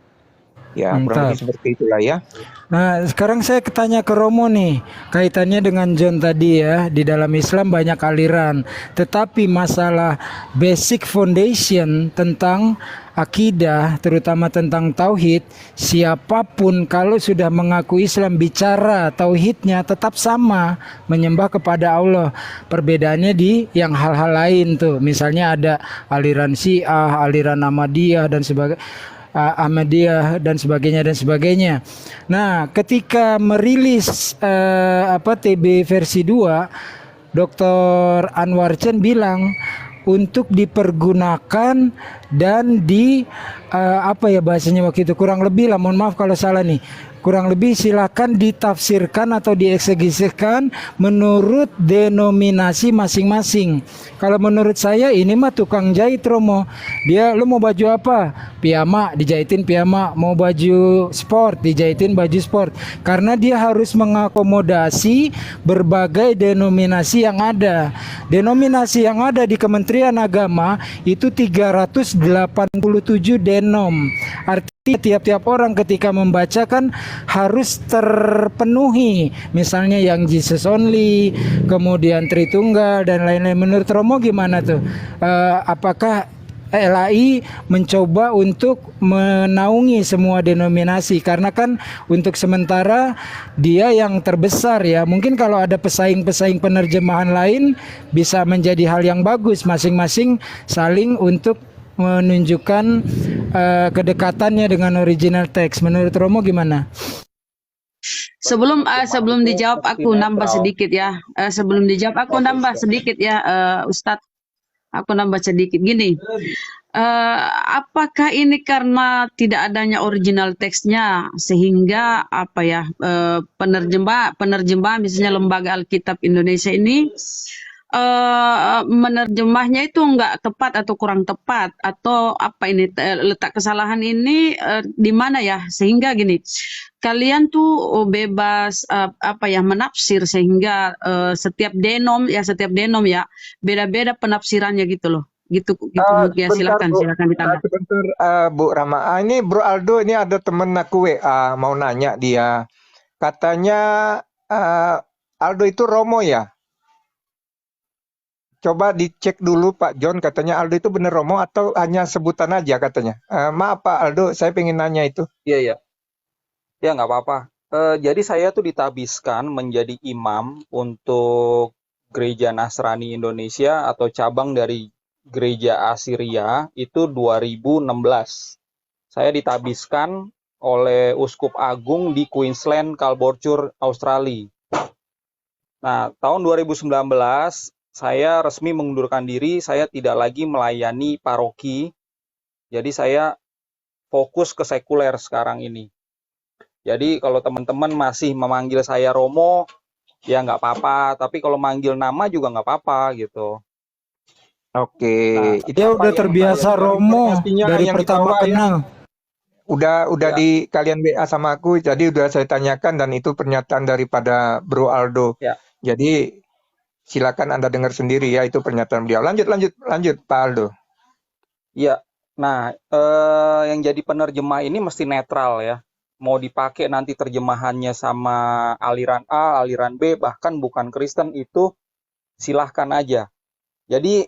Ya, kurang lebih seperti itulah ya. Nah, sekarang saya tanya ke Romo nih, kaitannya dengan John tadi ya, di dalam Islam banyak aliran, tetapi masalah basic foundation tentang akidah, terutama tentang tauhid, siapapun kalau sudah mengaku Islam bicara tauhidnya tetap sama, menyembah kepada Allah. Perbedaannya di yang hal-hal lain tuh, misalnya ada aliran Syiah, aliran Ahmadiyah dan Ahmadiyah dan sebagainya. Nah, ketika merilis TB versi 2, Dr. Anwar Chen bilang untuk dipergunakan dan bahasanya waktu itu kurang lebih lah, mohon maaf kalau salah nih, kurang lebih silakan ditafsirkan atau dieksegisikan menurut denominasi masing-masing. Kalau menurut saya ini mah tukang jahit, Romo. Dia, lu mau baju apa? Piyama, dijahitin piyama. Mau baju sport, dijahitin baju sport. Karena dia harus mengakomodasi berbagai denominasi yang ada. Denominasi yang ada di Kementerian Agama itu 387 denom. Artinya tiap-tiap orang ketika membaca kan harus terpenuhi, misalnya yang Jesus only, kemudian Tritunggal dan lain-lain. Menurut Romo gimana tuh? Apakah LAI mencoba untuk menaungi semua denominasi? Karena kan untuk sementara dia yang terbesar ya. Mungkin kalau ada pesaing-pesaing penerjemahan lain bisa menjadi hal yang bagus, masing-masing saling untuk menunjukkan kedekatannya dengan original teks. Menurut Romo gimana? Sebelum dijawab aku nambah sedikit ya. Sebelum dijawab aku nambah sedikit ya, Ustadz. Aku nambah sedikit gini. Apakah ini karena tidak adanya original teksnya sehingga penerjemah misalnya Lembaga Alkitab Indonesia ini menerjemahnya itu enggak tepat atau kurang tepat, atau letak kesalahan ini di mana ya, sehingga gini, kalian tuh bebas menafsir sehingga setiap denom ya beda-beda penafsirannya gitu loh, gitu ya. Silakan ditambah. Sebentar Bu Rama, ini Bro Aldo, ini ada temen aku WA mau nanya, dia katanya Aldo itu Romo ya. Coba dicek dulu Pak John, katanya Aldo itu bener Romo atau hanya sebutan aja katanya. Maaf Pak Aldo, saya pengen nanya itu. Iya. Ya nggak apa-apa. Jadi saya tuh ditabiskan menjadi imam untuk Gereja Nasrani Indonesia atau cabang dari gereja Asiria itu 2016. Saya ditabiskan oleh Uskup Agung di Queensland, Caboolture, Australia. Nah, tahun 2019 saya resmi mengundurkan diri, saya tidak lagi melayani paroki. Jadi saya fokus ke sekuler sekarang ini. Jadi kalau teman-teman masih memanggil saya Romo, ya nggak apa-apa. Tapi kalau manggil nama juga nggak apa-apa gitu. Oke, Nah, itu Dia apa udah yang terbiasa saya Romo informasinya dari yang di pertama bawah ya. kenal. Udah ya, di kalian WA sama aku, jadi udah saya tanyakan dan itu pernyataan daripada Bro Aldo. ya, Jadi silakan Anda dengar sendiri ya, itu pernyataan beliau. Lanjut Pak Aldo. ya. Nah, yang jadi penerjemah ini mesti netral ya. Mau dipakai nanti terjemahannya sama aliran A, aliran B, bahkan bukan Kristen itu silahkan aja. Jadi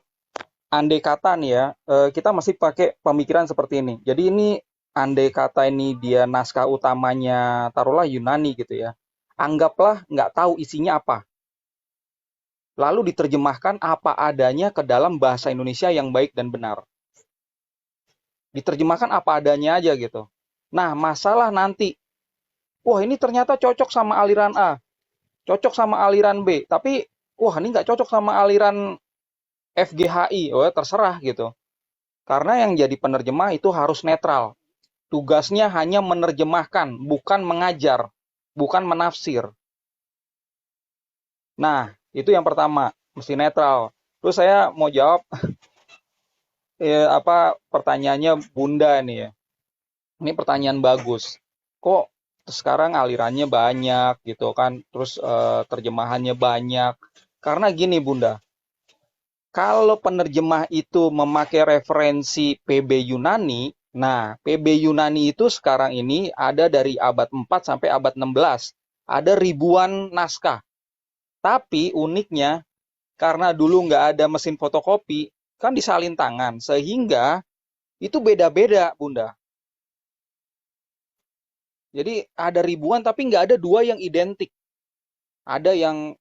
andai kata nih ya, kita masih pakai pemikiran seperti ini. Jadi ini andai kata ini dia naskah utamanya taruhlah Yunani gitu ya. Anggaplah nggak tahu isinya apa. Lalu diterjemahkan apa adanya ke dalam bahasa Indonesia yang baik dan benar. Diterjemahkan apa adanya aja gitu. Nah, masalah nanti, wah ini ternyata cocok sama aliran A, cocok sama aliran B, tapi wah ini nggak cocok sama aliran FGHI, oh terserah gitu. Karena yang jadi penerjemah itu harus netral. Tugasnya hanya menerjemahkan, bukan mengajar, bukan menafsir. Nah, itu yang pertama, mesti netral. Terus saya mau jawab pertanyaannya Bunda nih ya. Ini pertanyaan bagus. Kok sekarang alirannya banyak gitu kan, terus terjemahannya banyak. Karena gini Bunda, kalau penerjemah itu memakai referensi PB Yunani, nah PB Yunani itu sekarang ini ada dari abad 4 sampai abad 16. Ada ribuan naskah. Tapi uniknya, karena dulu nggak ada mesin fotokopi, kan disalin tangan. Sehingga itu beda-beda Bunda. Jadi ada ribuan tapi nggak ada dua yang identik. Ada yang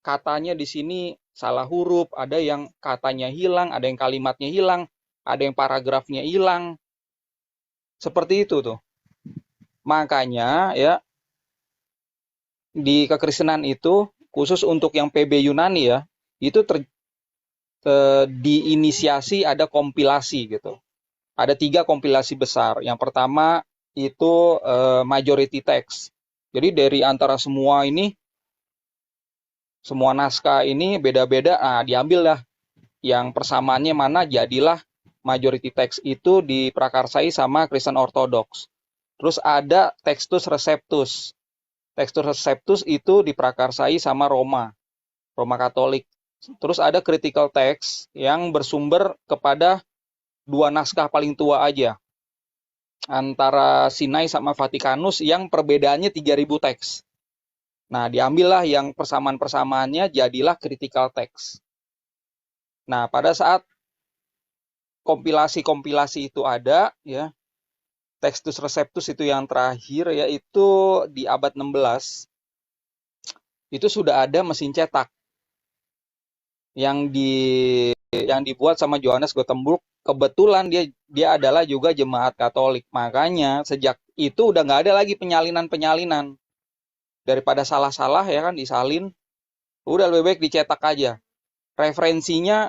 katanya di sini salah huruf, ada yang katanya hilang, ada yang kalimatnya hilang, ada yang paragrafnya hilang. Seperti itu tuh. Makanya ya di kekristenan itu khusus untuk yang PB Yunani ya, itu diinisiasi ada kompilasi gitu. Ada 3 kompilasi besar. Yang pertama itu majority text. Jadi dari antara semua ini, semua naskah ini beda-beda, diambillah yang persamaannya mana, jadilah majority text itu diprakarsai sama Kristen Ortodoks. Terus ada Textus Receptus. Textus Receptus itu diprakarsai sama Roma Katolik. Terus ada critical text yang bersumber kepada 2 naskah paling tua aja. Antara Sinai sama Vatikanus yang perbedaannya 3000 teks. Nah, diambillah yang persamaan-persamaannya jadilah critical text. Nah, pada saat kompilasi-kompilasi itu ada ya, Textus Receptus itu yang terakhir yaitu di abad 16. Itu sudah ada mesin cetak yang dibuat sama Johannes Gutenberg. Kebetulan dia adalah juga jemaat Katolik. Makanya sejak itu udah nggak ada lagi penyalinan. Daripada salah-salah ya kan disalin, udah lebih baik dicetak aja. Referensinya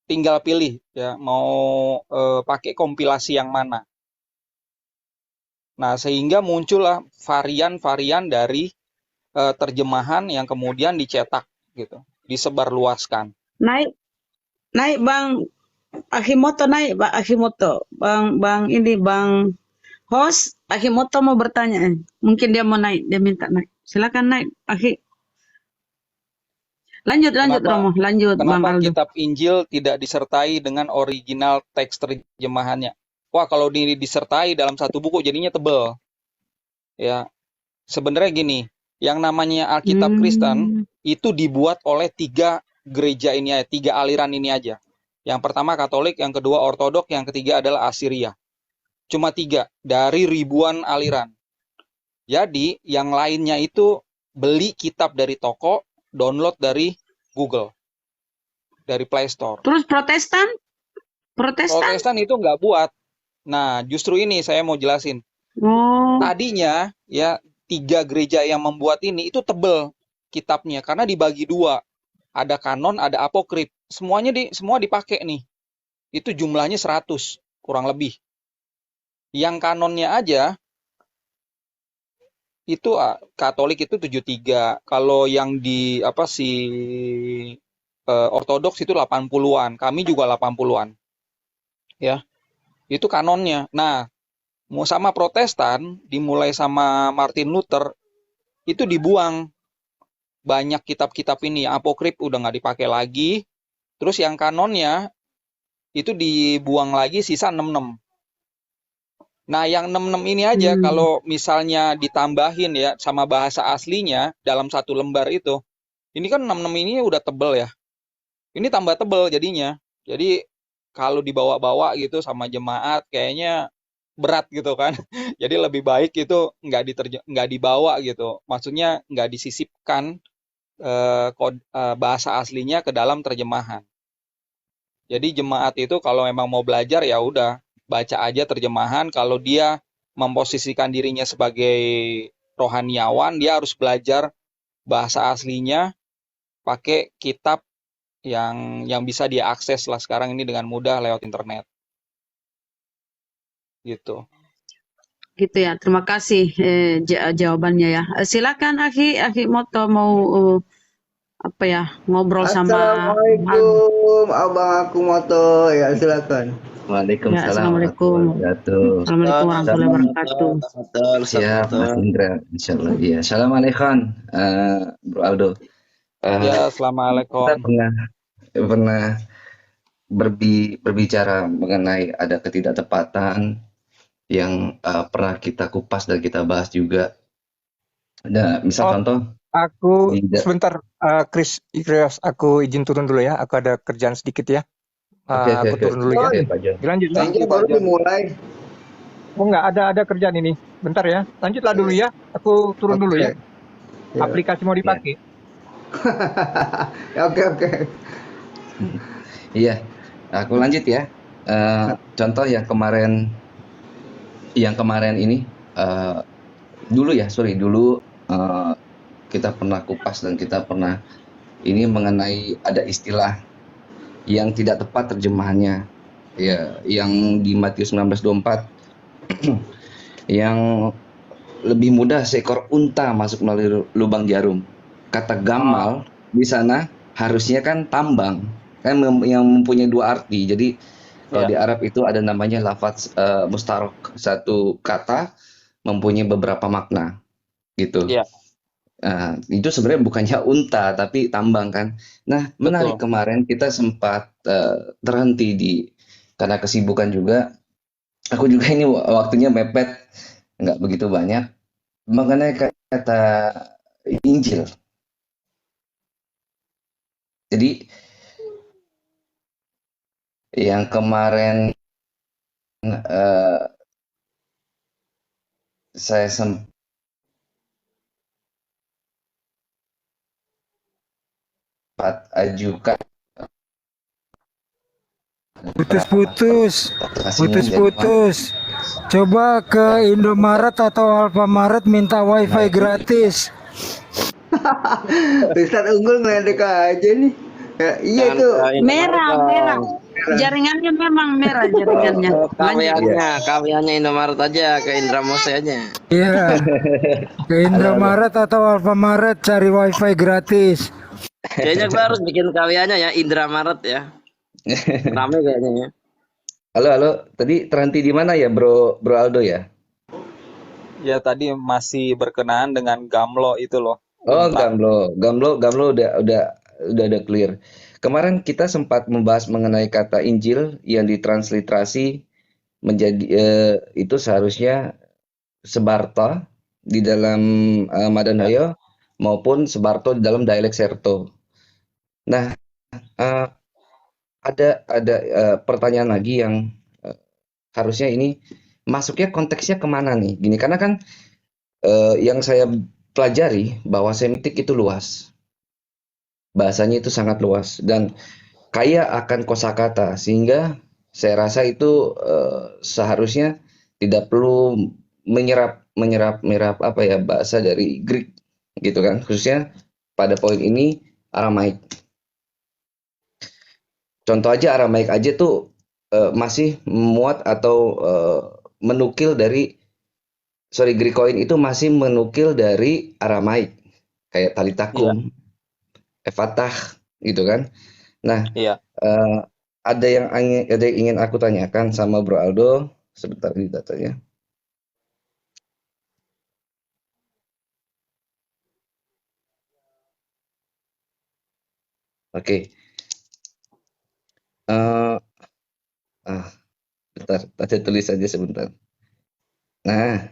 tinggal pilih ya mau pakai kompilasi yang mana. Nah, sehingga muncullah varian-varian dari terjemahan yang kemudian dicetak gitu, disebarluaskan. Naik Bang Akimoto, naik Bang Akimoto. Bang host Akimoto mau bertanya. Mungkin dia mau naik, dia minta naik. Silakan naik, Aki. Lanjut Romo, lanjut Bang Kenapa Aldo. kitab Injil tidak disertai dengan original teks terjemahannya? Wah, kalau ini disertai dalam satu buku jadinya tebel. Ya, sebenarnya gini, yang namanya Alkitab Kristen itu dibuat oleh 3 gereja ini aja, 3 aliran ini aja. Yang pertama Katolik, yang kedua Ortodok, yang ketiga adalah Asiria. Cuma 3 dari ribuan aliran. Jadi yang lainnya itu beli kitab dari toko, download dari Google. dari Play Store. Terus Protestan? Protestan? Protestan itu nggak buat. Nah, justru ini saya mau jelasin. Oh, Tadinya ya 3 gereja yang membuat ini itu tebel kitabnya karena dibagi 2. Ada kanon, ada apokrif. Semua dipakai nih. Itu jumlahnya 100 kurang lebih. Yang kanonnya aja itu Katolik itu 73. Kalau yang di Ortodoks itu 80-an. Kami juga 80-an. Ya. Itu kanonnya. Nah, mau sama Protestan dimulai sama Martin Luther itu dibuang. Banyak kitab-kitab ini apokrif udah nggak dipakai lagi. Terus yang kanonnya itu dibuang lagi, sisa 66. Nah, yang 66 ini aja kalau misalnya ditambahin ya sama bahasa aslinya dalam satu lembar itu. Ini kan 66 ini udah tebel ya. Ini tambah tebel jadinya. Jadi kalau dibawa-bawa gitu sama jemaat kayaknya berat gitu kan. Jadi lebih baik itu nggak dibawa gitu. Maksudnya nggak disisipkan bahasa aslinya ke dalam terjemahan. Jadi jemaat itu kalau memang mau belajar ya udah baca aja terjemahan. Kalau dia memposisikan dirinya sebagai rohaniawan, dia harus belajar bahasa aslinya pakai kitab yang bisa dia akses lah sekarang ini dengan mudah lewat internet. Gitu. gitu ya. Terima kasih jawabannya ya. Silakan Akhi Moto mau ngobrol sama Assalamualaikum Abang Aku Moto. Ya, silakan. Waalaikumsalam Assalamualaikum. warahmatullahi Assalamualaikum warahmatullahi wabarakatuh. wabarakatuh. Siap, Mas Indra, insyaallah. Iya, assalamualaikum, Bro Aldo. Ya, assalamualaikum. Kita pernah berbicara mengenai ada ketidaktepatan yang pernah kita kupas dan kita bahas juga. Ada misal contoh. Aku sebentar, Chris, aku izin turun dulu ya. Aku ada kerjaan sedikit ya. Aku turun dulu ya. Lanjut. Baru dimulai. Oh enggak, ada kerjaan ini. Bentar ya. Lanjutlah dulu ya. Aku turun dulu ya. Aplikasi mau dipakai. Oke. Iya, aku lanjut ya. Contoh yang kemarin ini dulu kita pernah kupas dan kita pernah ini mengenai ada istilah yang tidak tepat terjemahannya ya, yang di Matius 19:24 yang lebih mudah seekor unta masuk melalui lubang jarum. Kata gamal di sana harusnya kan tambang, kan yang mempunyai 2 arti. Jadi kalau di Arab itu ada namanya lafaz mustarok, satu kata mempunyai beberapa makna gitu. Itu sebenarnya bukannya unta tapi tambang kan. Nah, menarik. Kemarin kita sempat terhenti karena kesibukan juga. Aku juga ini waktunya mepet, nggak begitu banyak mengenai kata Injil. Jadi yang kemarin saya sempat ajukan putus. Coba ke Indomaret atau Alfamaret minta wifi gratis. Ustaz Unggul ngeledek aja nih. Ya, iya tuh. Merah. Jaringannya memang merah jaringannya. Kawiannya Indomaret aja, ke Indramose aja. Iya. Ke Indomaret atau Alfamaret cari wifi gratis. Kayaknya gue harus bikin kawiannya ya, Indramaret ya. Rame kayaknya ya. Halo, tadi terhenti di mana ya, Bro Aldo ya? Ya, tadi masih berkenaan dengan Gamlo itu loh. Oh, Gamlo udah clear. Kemarin kita sempat membahas mengenai kata Injil yang ditransliterasi menjadi itu seharusnya Sebarta di dalam Madanhayo maupun Sebarto di dalam dialek Serto. Nah, ada pertanyaan lagi yang harusnya ini masuknya konteksnya kemana nih? Gini, karena kan yang saya pelajari bahwa Semitik itu luas, bahasanya itu sangat luas, dan kaya akan kosakata, sehingga saya rasa itu seharusnya tidak perlu menyerap apa ya, bahasa dari Greek gitu kan, khususnya pada poin ini Aramaik. Contoh aja Aramaik aja tuh masih memuat atau menukil dari Greek koin itu masih menukil dari Aramaik kayak Iya, Talitakum, Efatah gitu kan. Nah, iya. ada yang ingin aku tanyakan sama Bro Aldo sebentar di datanya. Oke. Eh, bentar, saya tulis aja sebentar. Nah,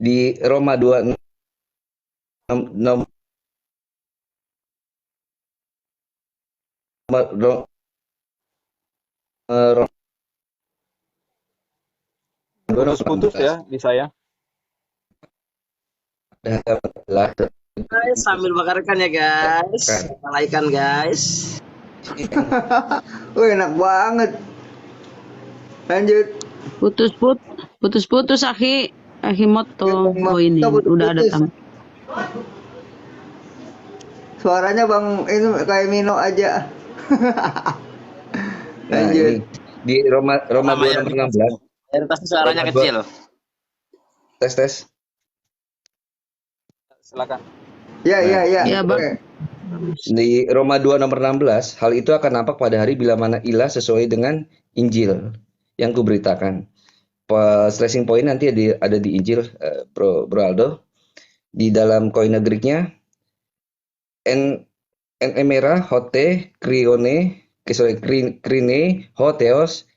di Roma 2 nomor Putus-putus ya di saya. Guys, sambil makan ya guys. Malaikan guys. Wih, enak banget. Lanjut. Putus-putus akhi moto. Oh ini udah ada tamu. Suaranya Bang ini kayak Mino aja. Nah, ini di Roma 2 nomor 16. Suaranya kecil. Tes. Silakan. Ya, Bang. Di Roma 2 nomor 16, hal itu akan nampak pada hari bila mana ilah sesuai dengan Injil yang kuberitakan. Stressing point nanti ada di Injil, Bro Aldo. Di dalam koine Greeknya, emera, hote, krine, hoteos,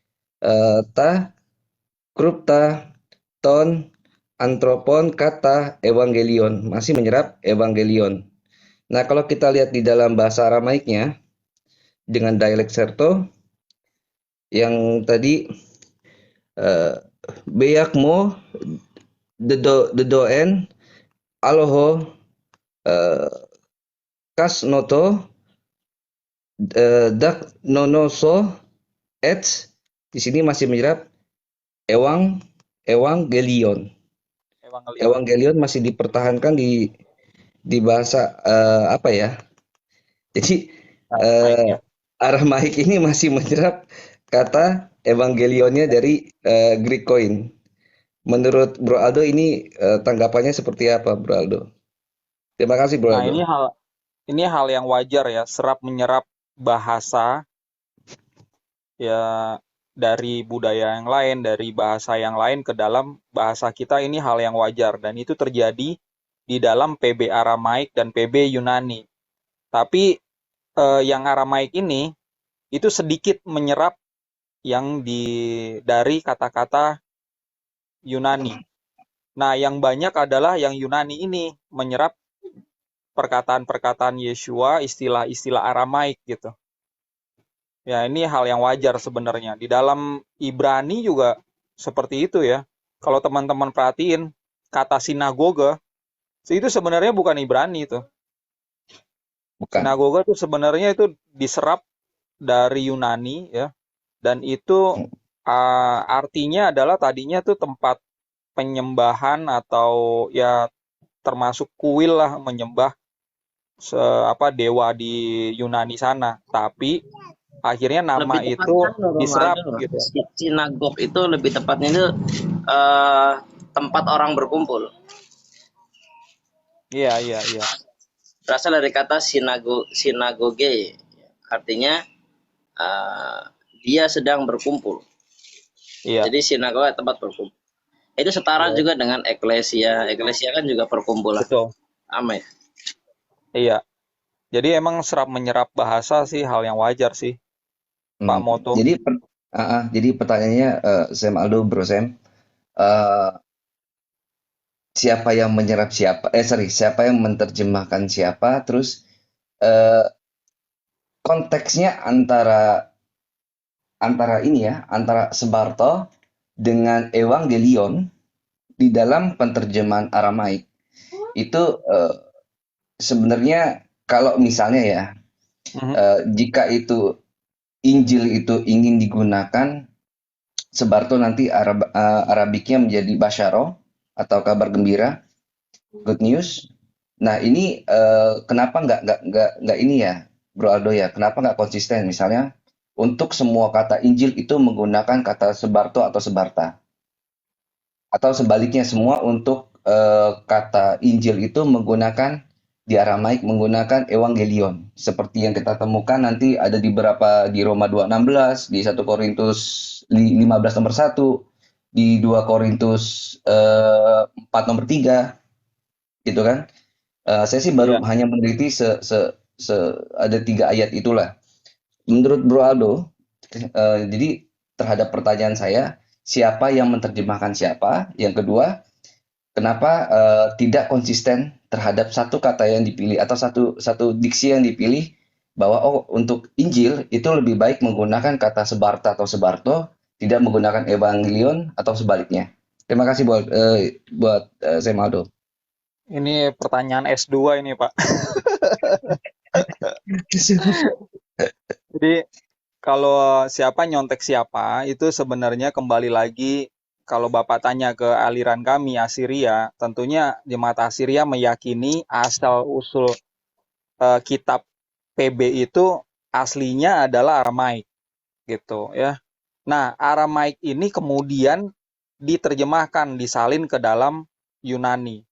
ta, krupta, ton, antropon, kata, evangelion. Masih menyerap evangelion. Nah, kalau kita lihat di dalam bahasa Aramaiknya dengan dialek Serto yang tadi beyakmo dedoen aloho kas noto dak nonoso et, di sini masih menyerap evangelion. Evangelion masih dipertahankan di bahasa apa ya? Jadi Aramaik ini masih menyerap kata evangelionnya dari Greek koin. Menurut Bro Aldo ini tanggapannya seperti apa, Bro Aldo? Terima kasih, Bro Aldo. Nah, ini hal yang wajar ya, serap menyerap bahasa ya dari budaya yang lain, dari bahasa yang lain ke dalam bahasa kita, ini hal yang wajar dan itu terjadi di dalam PB Aramaik dan PB Yunani. Tapi yang Aramaik ini itu sedikit menyerap yang dari kata-kata Yunani. Nah, yang banyak adalah yang Yunani ini menyerap perkataan-perkataan Yeshua, istilah-istilah Aramaik gitu. Ya, ini hal yang wajar sebenarnya. Di dalam Ibrani juga seperti itu ya. Kalau teman-teman perhatiin, kata sinagoga itu sebenarnya bukan Ibrani itu. Bukan. Sinagoga itu sebenarnya itu diserap dari Yunani ya. Dan itu artinya adalah tadinya tuh tempat penyembahan atau ya termasuk kuil lah, menyembah dewa di Yunani sana. Tapi akhirnya nama itu diserap gitu. Sinagog itu lebih tepatnya itu tempat orang berkumpul. Iya. Berasal dari kata sinagoge, artinya dia sedang berkumpul. Iya. Jadi sinagoga tempat berkumpul. Itu setara juga dengan eklesia. Eklesia kan juga perkumpulan. Betul. Amin. Iya. Jadi emang serap menyerap bahasa sih hal yang wajar sih, Pak Moto. Jadi pertanyaannya Sam Aldo, Bro Sam, siapa yang menyerap siapa? Siapa yang menerjemahkan siapa? Terus konteksnya antara Sebarto dengan Evangelion di dalam penerjemahan Aramaik itu sebenarnya kalau misalnya ya jika itu Injil itu ingin digunakan sebarto nanti Arabiknya menjadi basyaro atau kabar gembira, good news. Nah ini kenapa nggak ini ya, Bro Aldo ya? Kenapa nggak konsisten? Misalnya untuk semua kata Injil itu menggunakan kata sebarto atau sebarta, atau sebaliknya semua untuk kata Injil itu menggunakan di Aramaik menggunakan evangelion seperti yang kita temukan nanti ada di Roma 2:16, di 1 Korintus 15 nomor 1, di 2 Korintus 4 nomor 3 gitu kan. Saya sih baru hanya meneliti ada 3 ayat itulah. Menurut Bro Aldo, jadi terhadap pertanyaan saya, siapa yang menerjemahkan siapa? Yang kedua, kenapa tidak konsisten terhadap satu kata yang dipilih atau satu diksi yang dipilih bahwa untuk Injil itu lebih baik menggunakan kata sebarta atau sebarto, tidak menggunakan evangelion atau sebaliknya. Terima kasih buat Semaldo. Ini pertanyaan S2 ini, Pak. Jadi kalau siapa nyontek siapa itu sebenarnya kembali lagi kalau Bapak tanya ke aliran kami Asiria, tentunya jemaat Asiria meyakini asal-usul kitab PB itu aslinya adalah Aramaik gitu ya. Nah, Aramaik ini kemudian diterjemahkan, disalin ke dalam Yunani.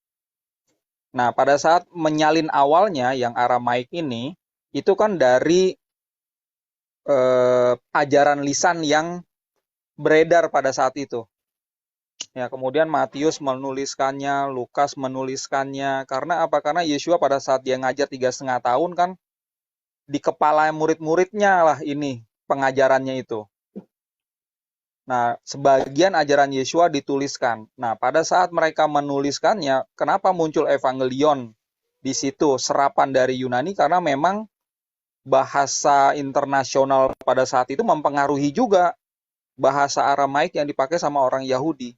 Nah, pada saat menyalin awalnya yang Aramaik ini itu kan dari ajaran lisan yang beredar pada saat itu. Ya, kemudian Matius menuliskannya, Lukas menuliskannya. Karena apa? Karena Yesua pada saat dia ngajar 3,5 tahun kan, di kepala murid-muridnya lah ini pengajarannya itu. Nah, sebagian ajaran Yesua dituliskan. Nah, pada saat mereka menuliskannya, kenapa muncul evangelion di situ, serapan dari Yunani? Karena memang bahasa internasional pada saat itu mempengaruhi juga bahasa Aramaik yang dipakai sama orang Yahudi.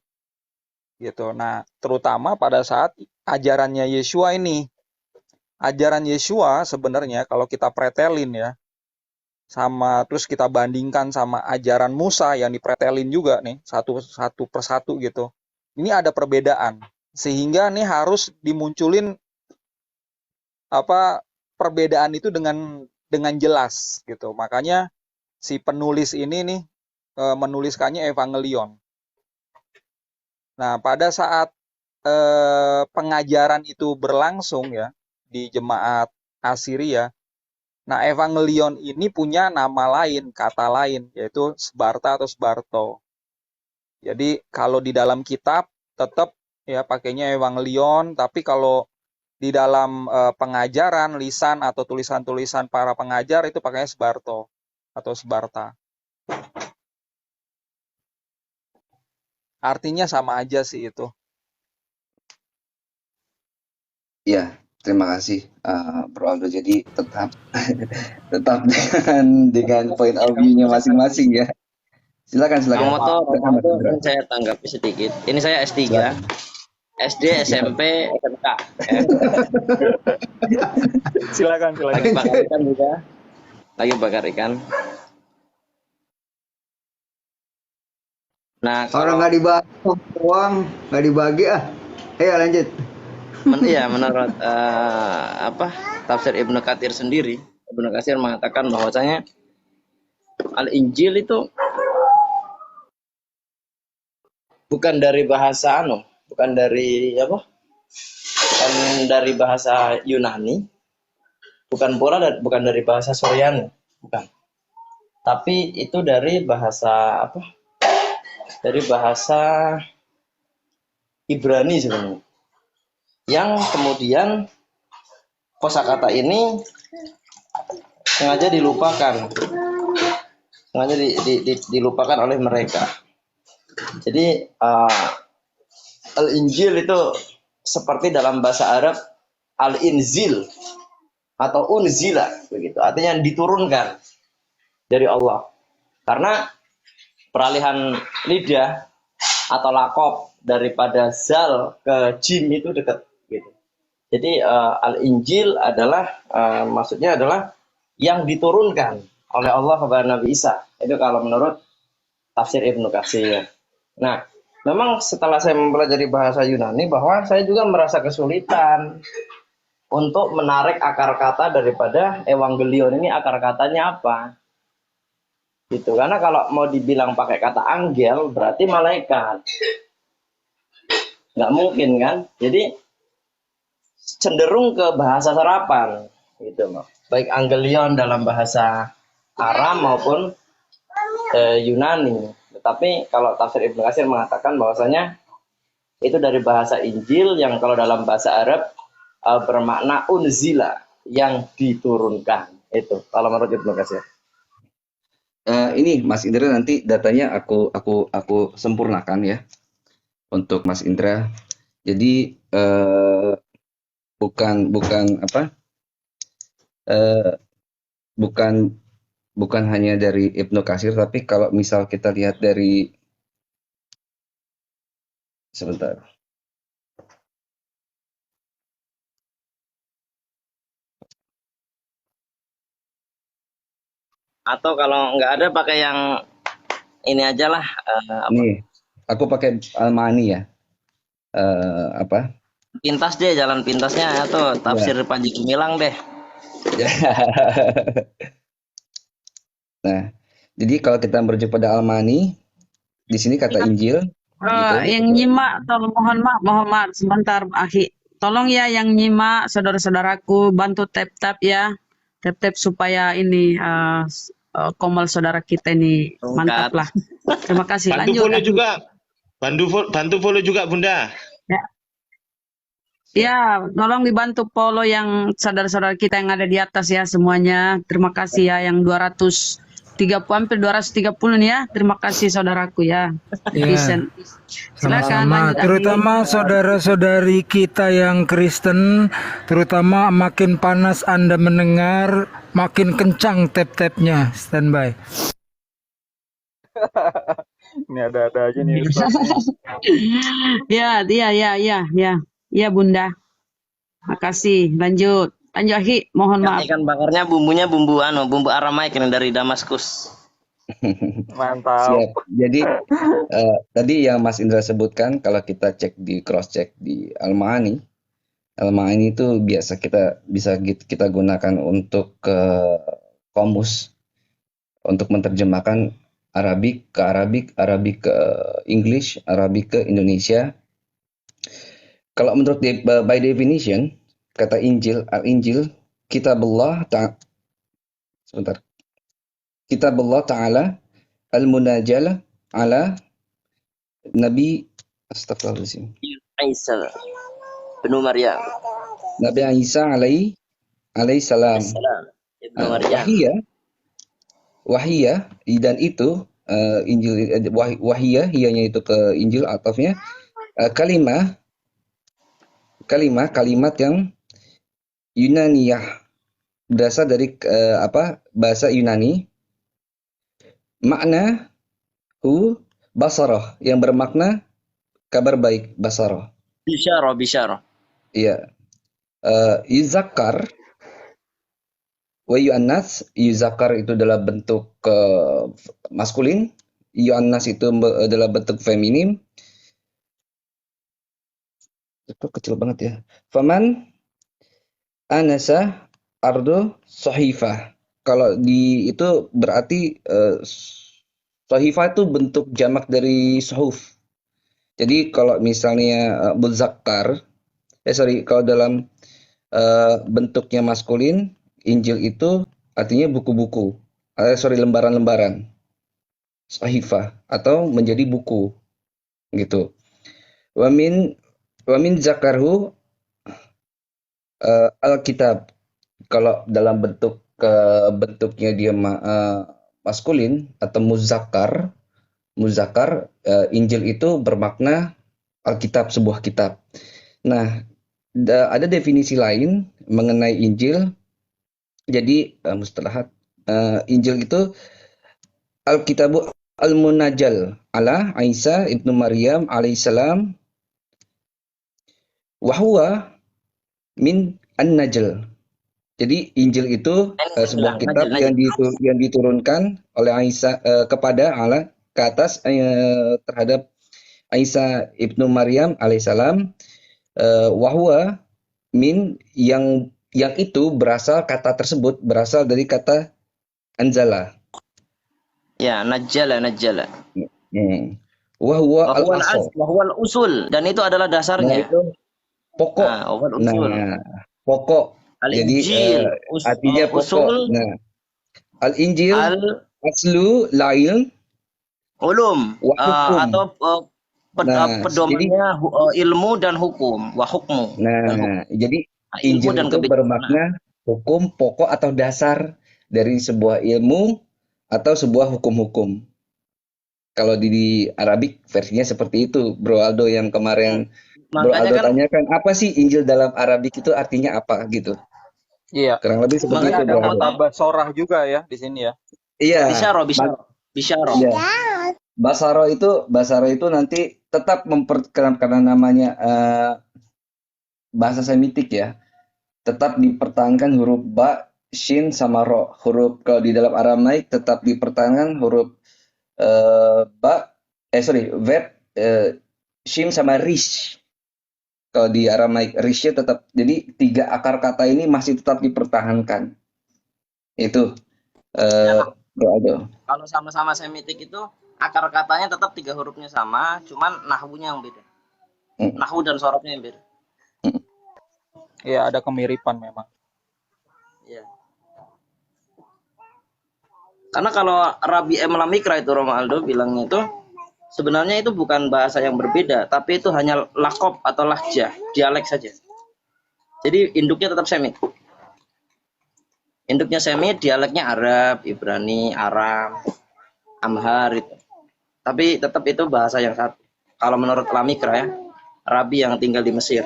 Gitu. Nah, terutama pada saat ajarannya Yesua ini. Ajaran Yesua sebenarnya kalau kita pretelin ya, sama terus kita bandingkan sama ajaran Musa yang dipretelin juga nih, satu persatu gitu. Ini ada perbedaan. Sehingga nih harus dimunculin perbedaan itu dengan jelas gitu. Makanya si penulis ini nih menuliskannya evangelion. Nah, pada saat pengajaran itu berlangsung ya di jemaat Asiria, nah evangelion ini punya nama lain, kata lain, yaitu sebarta atau sebarto. Jadi kalau di dalam kitab tetap ya pakainya evangelion, tapi kalau di dalam pengajaran lisan atau tulisan-tulisan para pengajar itu pakainya sebarto atau sebarta. Artinya sama aja sih itu. Ya, terima kasih Bro Aldo. Jadi tetap dengan point of view-nya masing-masing ya. Silakan. Bang Moto saya tanggapi sedikit. Ini saya S3. SD, SMP, SMK. Silakan. Lagi bakar ikan juga. Lagi bakar ikan. Nah, orang nggak dibagi uang, nggak dibagi Ayo lanjut. Menurut tafsir Ibnu Katsir sendiri, Ibnu Katsir mengatakan bahwasanya Al-Injil itu bukan dari bahasa bukan dari bahasa Yunani, bukan dari bahasa Suryani, bukan. Tapi itu dari bahasa Dari bahasa Ibrani sebenarnya. Yang kemudian kosakata ini sengaja dilupakan. Sengaja dilupakan oleh mereka. Jadi Al-Injil itu seperti dalam bahasa Arab Al-Inzil atau Unzila begitu. Artinya diturunkan dari Allah. Karena peralihan lidah atau lakob daripada zal ke jim itu dekat gitu. Jadi Al-Injil adalah maksudnya adalah yang diturunkan oleh Allah kepada Nabi Isa. Itu kalau menurut tafsir Ibnu Katsir. Nah, memang setelah saya mempelajari bahasa Yunani, bahwa saya juga merasa kesulitan untuk menarik akar kata daripada evangelion ini, akar katanya apa. Gitu. Karena kalau mau dibilang pakai kata anggel, berarti malaikat. Nggak mungkin kan? Jadi cenderung ke bahasa serapan. Gitu, baik anggelion dalam bahasa Aram maupun Yunani. Tetapi kalau tafsir Ibnu Katsir mengatakan bahwasanya itu dari bahasa Injil yang kalau dalam bahasa Arab bermakna unzila, yang diturunkan. Itu kalau menurut Ibnu Katsir. Ini Mas Indra, nanti datanya aku sempurnakan ya untuk Mas Indra. Jadi bukan hanya dari Ibnu Katsir, tapi kalau misal kita lihat dari, sebentar. Atau kalau nggak ada pakai yang ini aja lah. Nih, aku pakai Al-Ma'ani ya. Pintas deh, jalan pintasnya atau tafsir Panji Gumilang deh. Nah, jadi kalau kita merujuk pada Al-Ma'ani, di sini kata Injil. Gitu. Yang nyimak, tolong mohon maaf sebentar, Akhi. Tolong ya yang nyimak, saudara-saudaraku, bantu tap-tap ya, tap-tap supaya ini komal saudara kita ini mantap lah. Terima kasih. Bantu Lanjut. follow juga, bantu follow juga Bunda. Ya, tolong dibantu follow yang saudara-saudara kita yang ada di atas ya semuanya. Terima kasih ya yang 230 hampir 230 nih ya. Terima kasih saudaraku ya. Ya. Silakan Sama-sama, lanjut, terutama saudara-saudari kita yang Kristen, terutama makin panas Anda mendengar, makin kencang tap-tapnya. Standby. Ini ada-ada aja nih Ustaz. Ya Bunda. Makasih. Lanjut Akhi, mohon maaf. Ikan bakarnya bumbunya bumbu Aramaik ini dari Damaskus. Mantap. Siap. Jadi tadi yang Mas Indra sebutkan, kalau kita cek di cross check di Al-Ma'ani itu bisa kita gunakan untuk komus untuk menerjemahkan Arabik ke English, Arabik ke Indonesia. Kalau menurut by definition, kata Injil, Al-Injil, Kitabullah Ta'ala Al-Munajjal ala Nabi Astagfirullahaladzim. Isa bin Maryam. Nabi Isa alaihi salam. Wahiyah, dan itu Injil, wahiyah, hiyanya itu ke Injil, atafnya kalimat yang Yunaniyah, berasal dari bahasa Yunani, makna basarah, yang bermakna kabar baik, basarah. Bisyarah. Iya. Yuzakkar wa yu'annas, yuzakkar itu adalah bentuk maskulin, yu'annas itu adalah bentuk feminim. Itu kecil banget ya. Faman anasa ardo sahifah. Kalau itu berarti sahifah itu bentuk jamak dari suhuf. Jadi kalau misalnya muzakkar, kalau dalam bentuknya maskulin, Injil itu artinya buku-buku. Lembaran-lembaran. Sahifah atau menjadi buku. Gitu. Wamin zakarhu Alkitab. Kalau dalam bentuknya dia maskulin atau muzakkar, Injil itu bermakna Alkitab, sebuah kitab. Nah, ada definisi lain mengenai Injil. Jadi mustalahat Injil itu Alkitabu Al-Munajjal ala Isa ibnu Maryam alaihissalam wahwa min an-najl. Jadi Injil itu sebuah kitab yang diturunkan oleh Isa kepada Allah ke atas terhadap Isa ibnu Maryam alaihissalam, wahwa min yang itu kata tersebut berasal dari kata anzala. Ya, najjala. Wahwa al-asl. Wahwal usul, dan itu adalah dasarnya. Nah, itu pokok. Pokok. Al-Injil, Jadi artinya pokok. usul. Nah, al-Injil aslu lail ulum hukum. atau pedomannya ilmu dan hukum, wa hukmu. Nah, jadi Injil dan itu bermakna hukum, pokok atau dasar dari sebuah ilmu atau sebuah hukum-hukum. Kalau di Arabik versinya seperti itu, Bro Aldo yang kemarin Bro Aldo tanyakan apa sih Injil dalam Arabik itu artinya apa gitu. Iya. Kurang lebih seperti itu, ada Bro Aldo. kata basorah juga ya di sini ya. Iya. Bisyaro. Iya. Basaro itu nanti tetap karena namanya bahasa Semitik ya. Tetap dipertahankan huruf ba, shin sama ro. Huruf kalau di dalam Aramaik tetap dipertahankan huruf verb shin sama rish. Kalau di Aramaik rishnya tetap, jadi 3 akar kata ini masih tetap dipertahankan. Itu kalau sama-sama Semitik itu akar katanya tetap 3 hurufnya sama, cuman nahwunya yang beda. Nahwu dan sorobnya yang beda. Iya, ada kemiripan memang. Iya. Karena kalau Rabi M. Lamikra itu Romo Aldo bilangnya itu sebenarnya itu bukan bahasa yang berbeda, tapi itu hanya lakob atau lahjah, dialek saja. Jadi induknya tetap Semit. Induknya Semit, dialeknya Arab, Ibrani, Aram, Amhar itu. Tapi tetap itu bahasa yang satu. Kalau menurut Lamikra ya, Rabi yang tinggal di Mesir.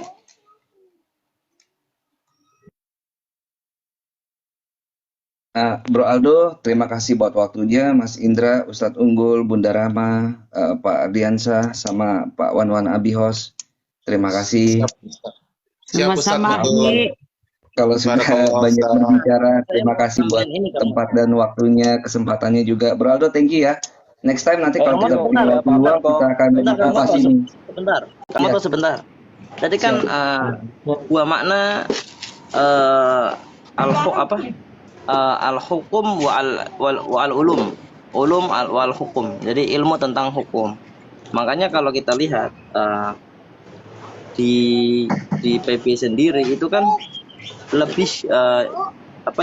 Nah, Bro Aldo, terima kasih buat waktunya, Mas Indra, Ustadz Unggul, Bunda Rama, Pak Ardiansyah, sama Pak Wanwan Abihos. Terima kasih. Sama-sama. Kalau sudah banyak berbicara, terima kasih buat tempat dan waktunya, kesempatannya juga. Bro Aldo, thank you ya. Next time nanti kalau kita punya waktu luang, kita akan bahas ini. Sebentar, kamu tuh sebentar. Tadi kan dua makna al-hukum wal ulum wal hukum. Jadi ilmu tentang hukum. Makanya kalau kita lihat di PP sendiri itu kan lebih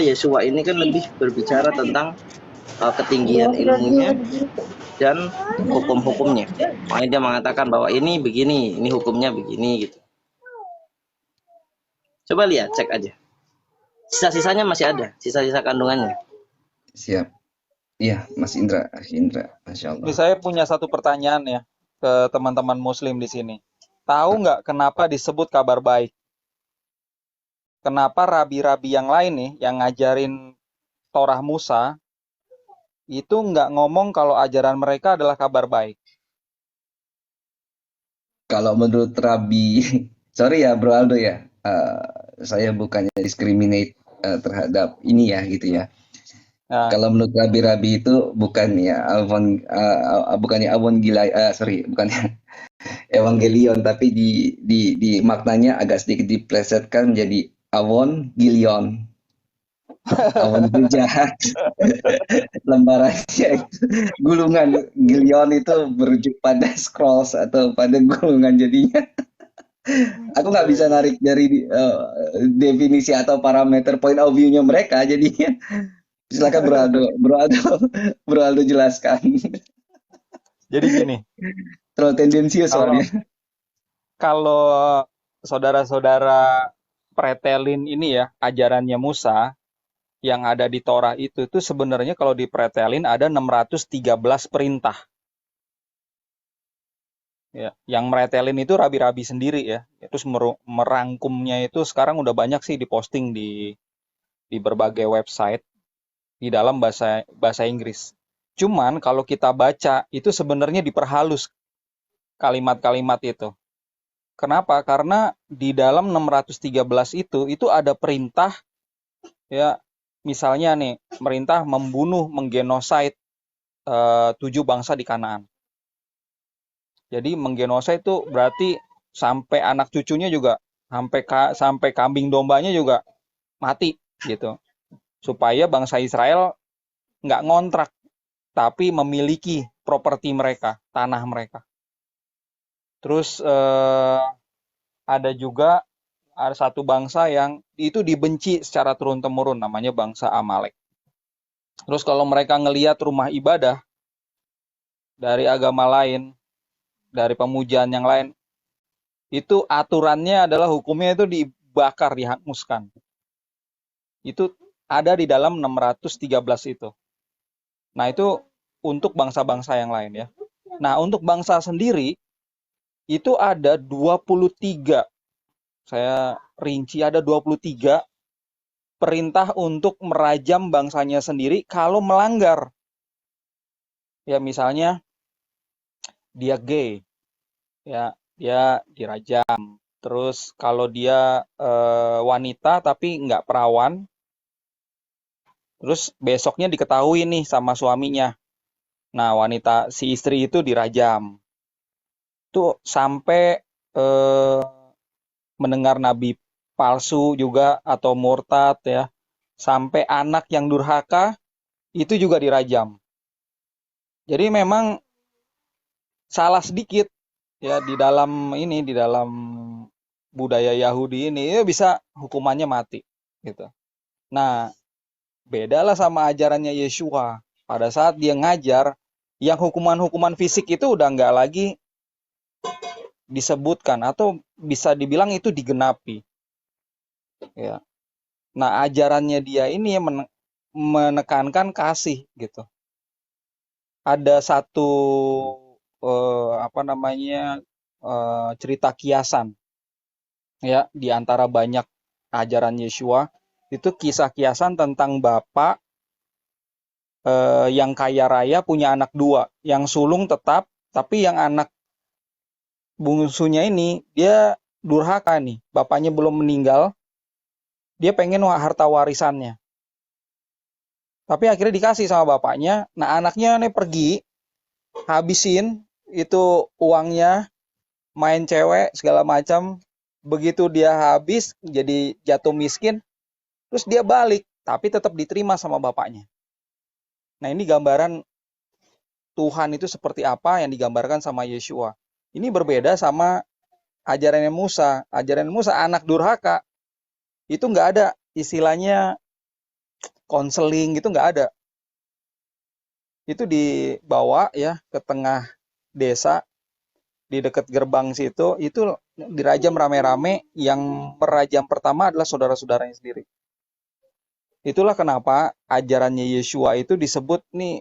Yesua ini kan lebih berbicara tentang ketinggian ilmunya dan hukum-hukumnya. Makanya dia mengatakan bahwa ini begini, ini hukumnya begini gitu. Coba lihat, cek aja. Sisa-sisanya masih ada, sisa-sisa kandungannya. Siap. Iya, Mas Indra, Masya Allah. Ini saya punya satu pertanyaan ya ke teman-teman Muslim di sini. Tahu nggak kenapa disebut kabar baik? Kenapa rabi-rabi yang lain nih, yang ngajarin Torah Musa, itu nggak ngomong kalau ajaran mereka adalah kabar baik? Kalau menurut Rabi, sorry ya Bro Aldo ya, saya bukannya discriminate terhadap ini ya gitu ya. Nah. Kalau menurut Rabi-Rabi itu bukannya Evangelion, tapi di maknanya agak sedikit diplesetkan menjadi Avon Gilion. Avon itu jahat. Lembarannya gulungan. Gilion itu berujuk pada scrolls atau pada gulungan jadinya. Aku nggak bisa narik dari definisi atau parameter point of view-nya mereka, jadinya silakan Bro Aldo jelaskan. Jadi gini, terlalu tendensius soalnya. Kalau saudara-saudara pretelin ini ya, ajarannya Musa yang ada di Torah itu sebenarnya kalau dipretelin ada 613 perintah. Ya, yang meretelin itu rabi-rabi sendiri ya. Terus merangkumnya itu sekarang udah banyak sih diposting di berbagai website di dalam bahasa Inggris. Cuman kalau kita baca itu sebenarnya diperhalus kalimat-kalimat itu. Kenapa? Karena di dalam 613 itu ada perintah ya misalnya nih merintah membunuh, menggenosid 7 bangsa di Kanaan. Jadi menggenosid itu berarti sampai anak cucunya juga, sampai kambing dombanya juga mati gitu. Supaya bangsa Israel nggak ngontrak, tapi memiliki properti mereka, tanah mereka. Terus ada juga satu bangsa yang itu dibenci secara turun-temurun, namanya bangsa Amalek. Terus kalau mereka ngelihat rumah ibadah dari agama lain, dari pemujaan yang lain, itu aturannya adalah hukumnya itu dibakar, dihanguskan. Itu ada di dalam 613 itu. Nah, itu untuk bangsa-bangsa yang lain ya. Nah, untuk bangsa sendiri itu ada 23. Saya rinci ada 23 perintah untuk merajam bangsanya sendiri kalau melanggar. Ya misalnya dia gay, ya dia dirajam. Terus kalau dia wanita tapi nggak perawan, terus besoknya diketahui nih sama suaminya. Nah, wanita si istri itu dirajam. Tuh sampai mendengar nabi palsu juga atau murtad ya. Sampai anak yang durhaka itu juga dirajam. Jadi memang salah sedikit ya di dalam budaya Yahudi ini ya bisa hukumannya mati gitu. Nah, bedalah sama ajarannya Yeshua. Pada saat dia ngajar, yang hukuman-hukuman fisik itu udah nggak lagi disebutkan atau bisa dibilang itu digenapi. Ya. Nah, ajarannya dia ini yang menekankan kasih gitu. Ada satu cerita kiasan ya di antara banyak ajaran Yeshua. Itu kisah kiasan tentang bapak yang kaya raya punya anak 2, yang sulung tetap, tapi yang anak bungsunya ini dia durhaka nih, bapaknya belum meninggal, dia pengen harta warisannya. Tapi akhirnya dikasih sama bapaknya. Nah, anaknya nih pergi, habisin itu uangnya, main cewek segala macam. Begitu dia habis, jadi jatuh miskin, terus dia balik, tapi tetap diterima sama bapaknya. Nah, ini gambaran Tuhan itu seperti apa yang digambarkan sama Yeshua. Ini berbeda sama ajarannya Musa. Ajaran Musa anak durhaka itu nggak ada istilahnya konseling gitu, nggak ada. Itu dibawa ya ke tengah desa di dekat gerbang situ, itu dirajam rame-rame. Yang merajam pertama adalah saudara-saudaranya sendiri. Itulah kenapa ajarannya Yeshua itu disebut nih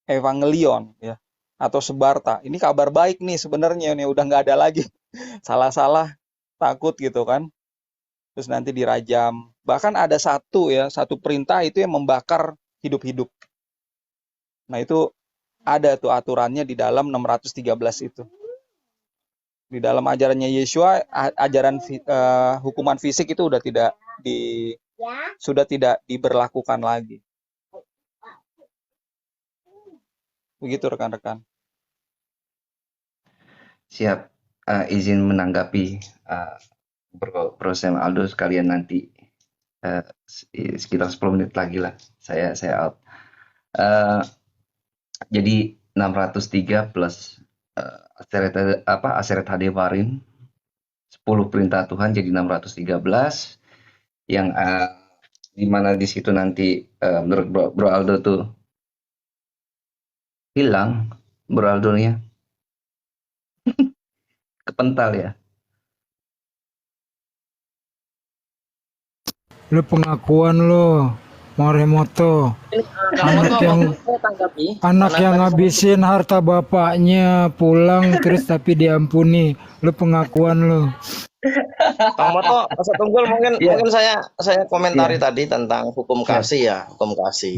evangelion ya, atau sebarta. Ini kabar baik nih sebenarnya, nih udah nggak ada lagi salah-salah, takut gitu kan. Terus nanti dirajam. Bahkan ada satu perintah itu yang membakar hidup-hidup. Nah, itu ada tuh aturannya di dalam 613 itu. Di dalam ajarannya Yeshua, ajaran hukuman fisik itu sudah tidak diberlakukan lagi. Begitu rekan-rekan. Siap. Izin menanggapi Bro Sam Aldo sekalian nanti sekitar 10 menit lagi lah saya out. Jadi 603 plus Aseret Hadebarim, 10 perintah Tuhan jadi 613 yang di mana di situ nanti menurut Bro Aldo tuh hilang Bro Aldo-nya. Kepental ya. Lu pengakuan lo, Maremoto. Anak yang ngabisin harta bapaknya pulang terus tapi diampuni. Lu pengakuan lo. Bang Moto, Ustaz Tunggul mungkin saya komentari tadi tentang hukum kasih ya, hukum kasih.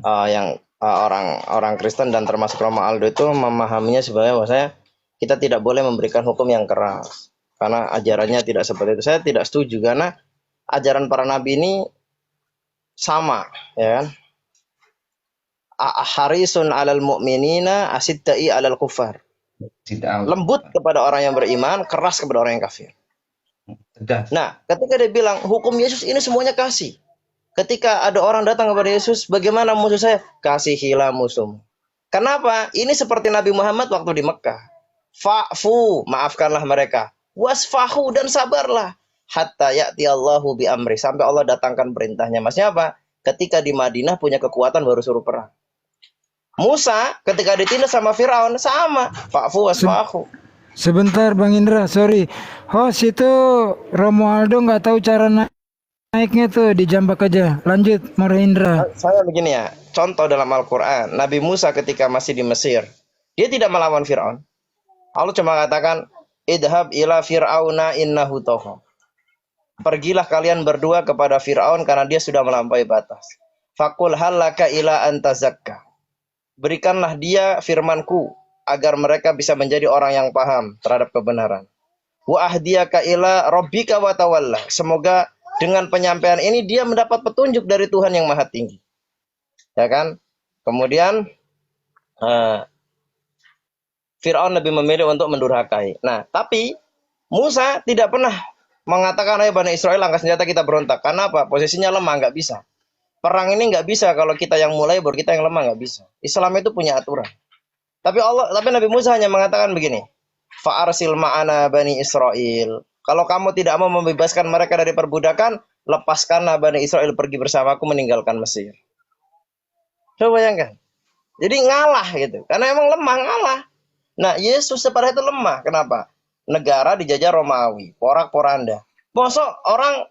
Yang orang Kristen dan termasuk Romo Aldo itu memahaminya sebenarnya bahwasanya kita tidak boleh memberikan hukum yang keras karena ajarannya tidak seperti itu. Saya tidak setuju karena ajaran para nabi ini sama, ya kan? Harisun 'alal mu'minina asidda'i 'alal kufar. Lembut kepada orang yang beriman, keras kepada orang yang kafir. Nah, ketika dia bilang hukum Yesus ini semuanya kasih. Ketika ada orang datang kepada Yesus, bagaimana musuh saya? Kasihilah musuhmu. Kenapa? Ini seperti Nabi Muhammad waktu di Mekah. Fa'fu, maafkanlah mereka. Wasfahu, dan sabarlah. Hatta ya'ti Allahu bi amri, sampai Allah datangkan perintahnya. Maksudnya apa? Ketika di Madinah punya kekuatan baru suruh perang. Musa ketika ditindas sama Firaun sama, fa'fu wasfahu. Sebentar Bang Indra, sorry. Host itu Romualdo nggak tahu cara naiknya tuh, dijambak aja. Lanjut, Indra. Saya begini ya, contoh dalam Al-Quran, Nabi Musa ketika masih di Mesir, dia tidak melawan Firaun. Allah cuma katakan, idhab ila fir'auna innahu tagha. Pergilah kalian berdua kepada Firaun karena dia sudah melampaui batas. Fakul halaka ila antazakka. Berikanlah dia firmanku agar mereka bisa menjadi orang yang paham terhadap kebenaran. Wa ahdiyaka ila rabbika wa tawalla. Semoga dengan penyampaian ini dia mendapat petunjuk dari Tuhan yang Maha Tinggi. Ya kan? Kemudian Firaun lebih memilih untuk mendurhakai. Nah, tapi Musa tidak pernah mengatakan, ayo Bani Israel angkat senjata kita berontak. Karena apa? Posisinya lemah, nggak bisa. Perang ini nggak bisa kalau kita yang mulai, baru kita yang lemah, nggak bisa. Islam itu punya aturan. Tapi Nabi Musa hanya mengatakan begini, fa'arsil ma'ana Bani Israel. Kalau kamu tidak mau membebaskan mereka dari perbudakan, lepaskanlah Bani Israel pergi bersamaku meninggalkan Mesir. Coba bayangkan. Jadi ngalah gitu. Karena emang lemah, ngalah. Nah, Yesus sepada itu lemah. Kenapa? Negara dijajah Romawi, porak-poranda. Mosok orang,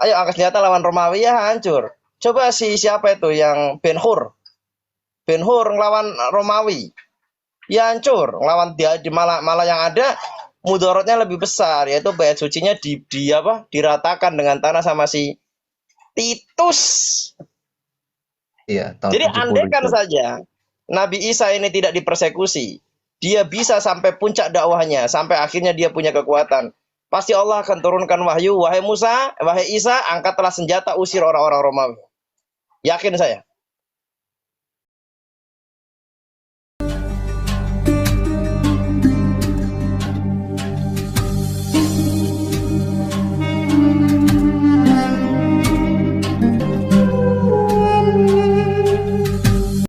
ayo angkat senjata lawan Romawi, ya hancur. Coba siapa itu yang Ben-Hur ngelawan Romawi, ya hancur. Ngelawan dia malah yang ada mudaratnya lebih besar, yaitu bait sucinya diratakan dengan tanah sama si Titus. Iya, Jadi 70 andaikan itu. saja Nabi Isa ini tidak dipersekusi, dia bisa sampai puncak dakwahnya, sampai akhirnya dia punya kekuatan. Pasti Allah akan turunkan wahyu, wahai Isa, angkatlah senjata, usir orang-orang Romawi. Yakin saya.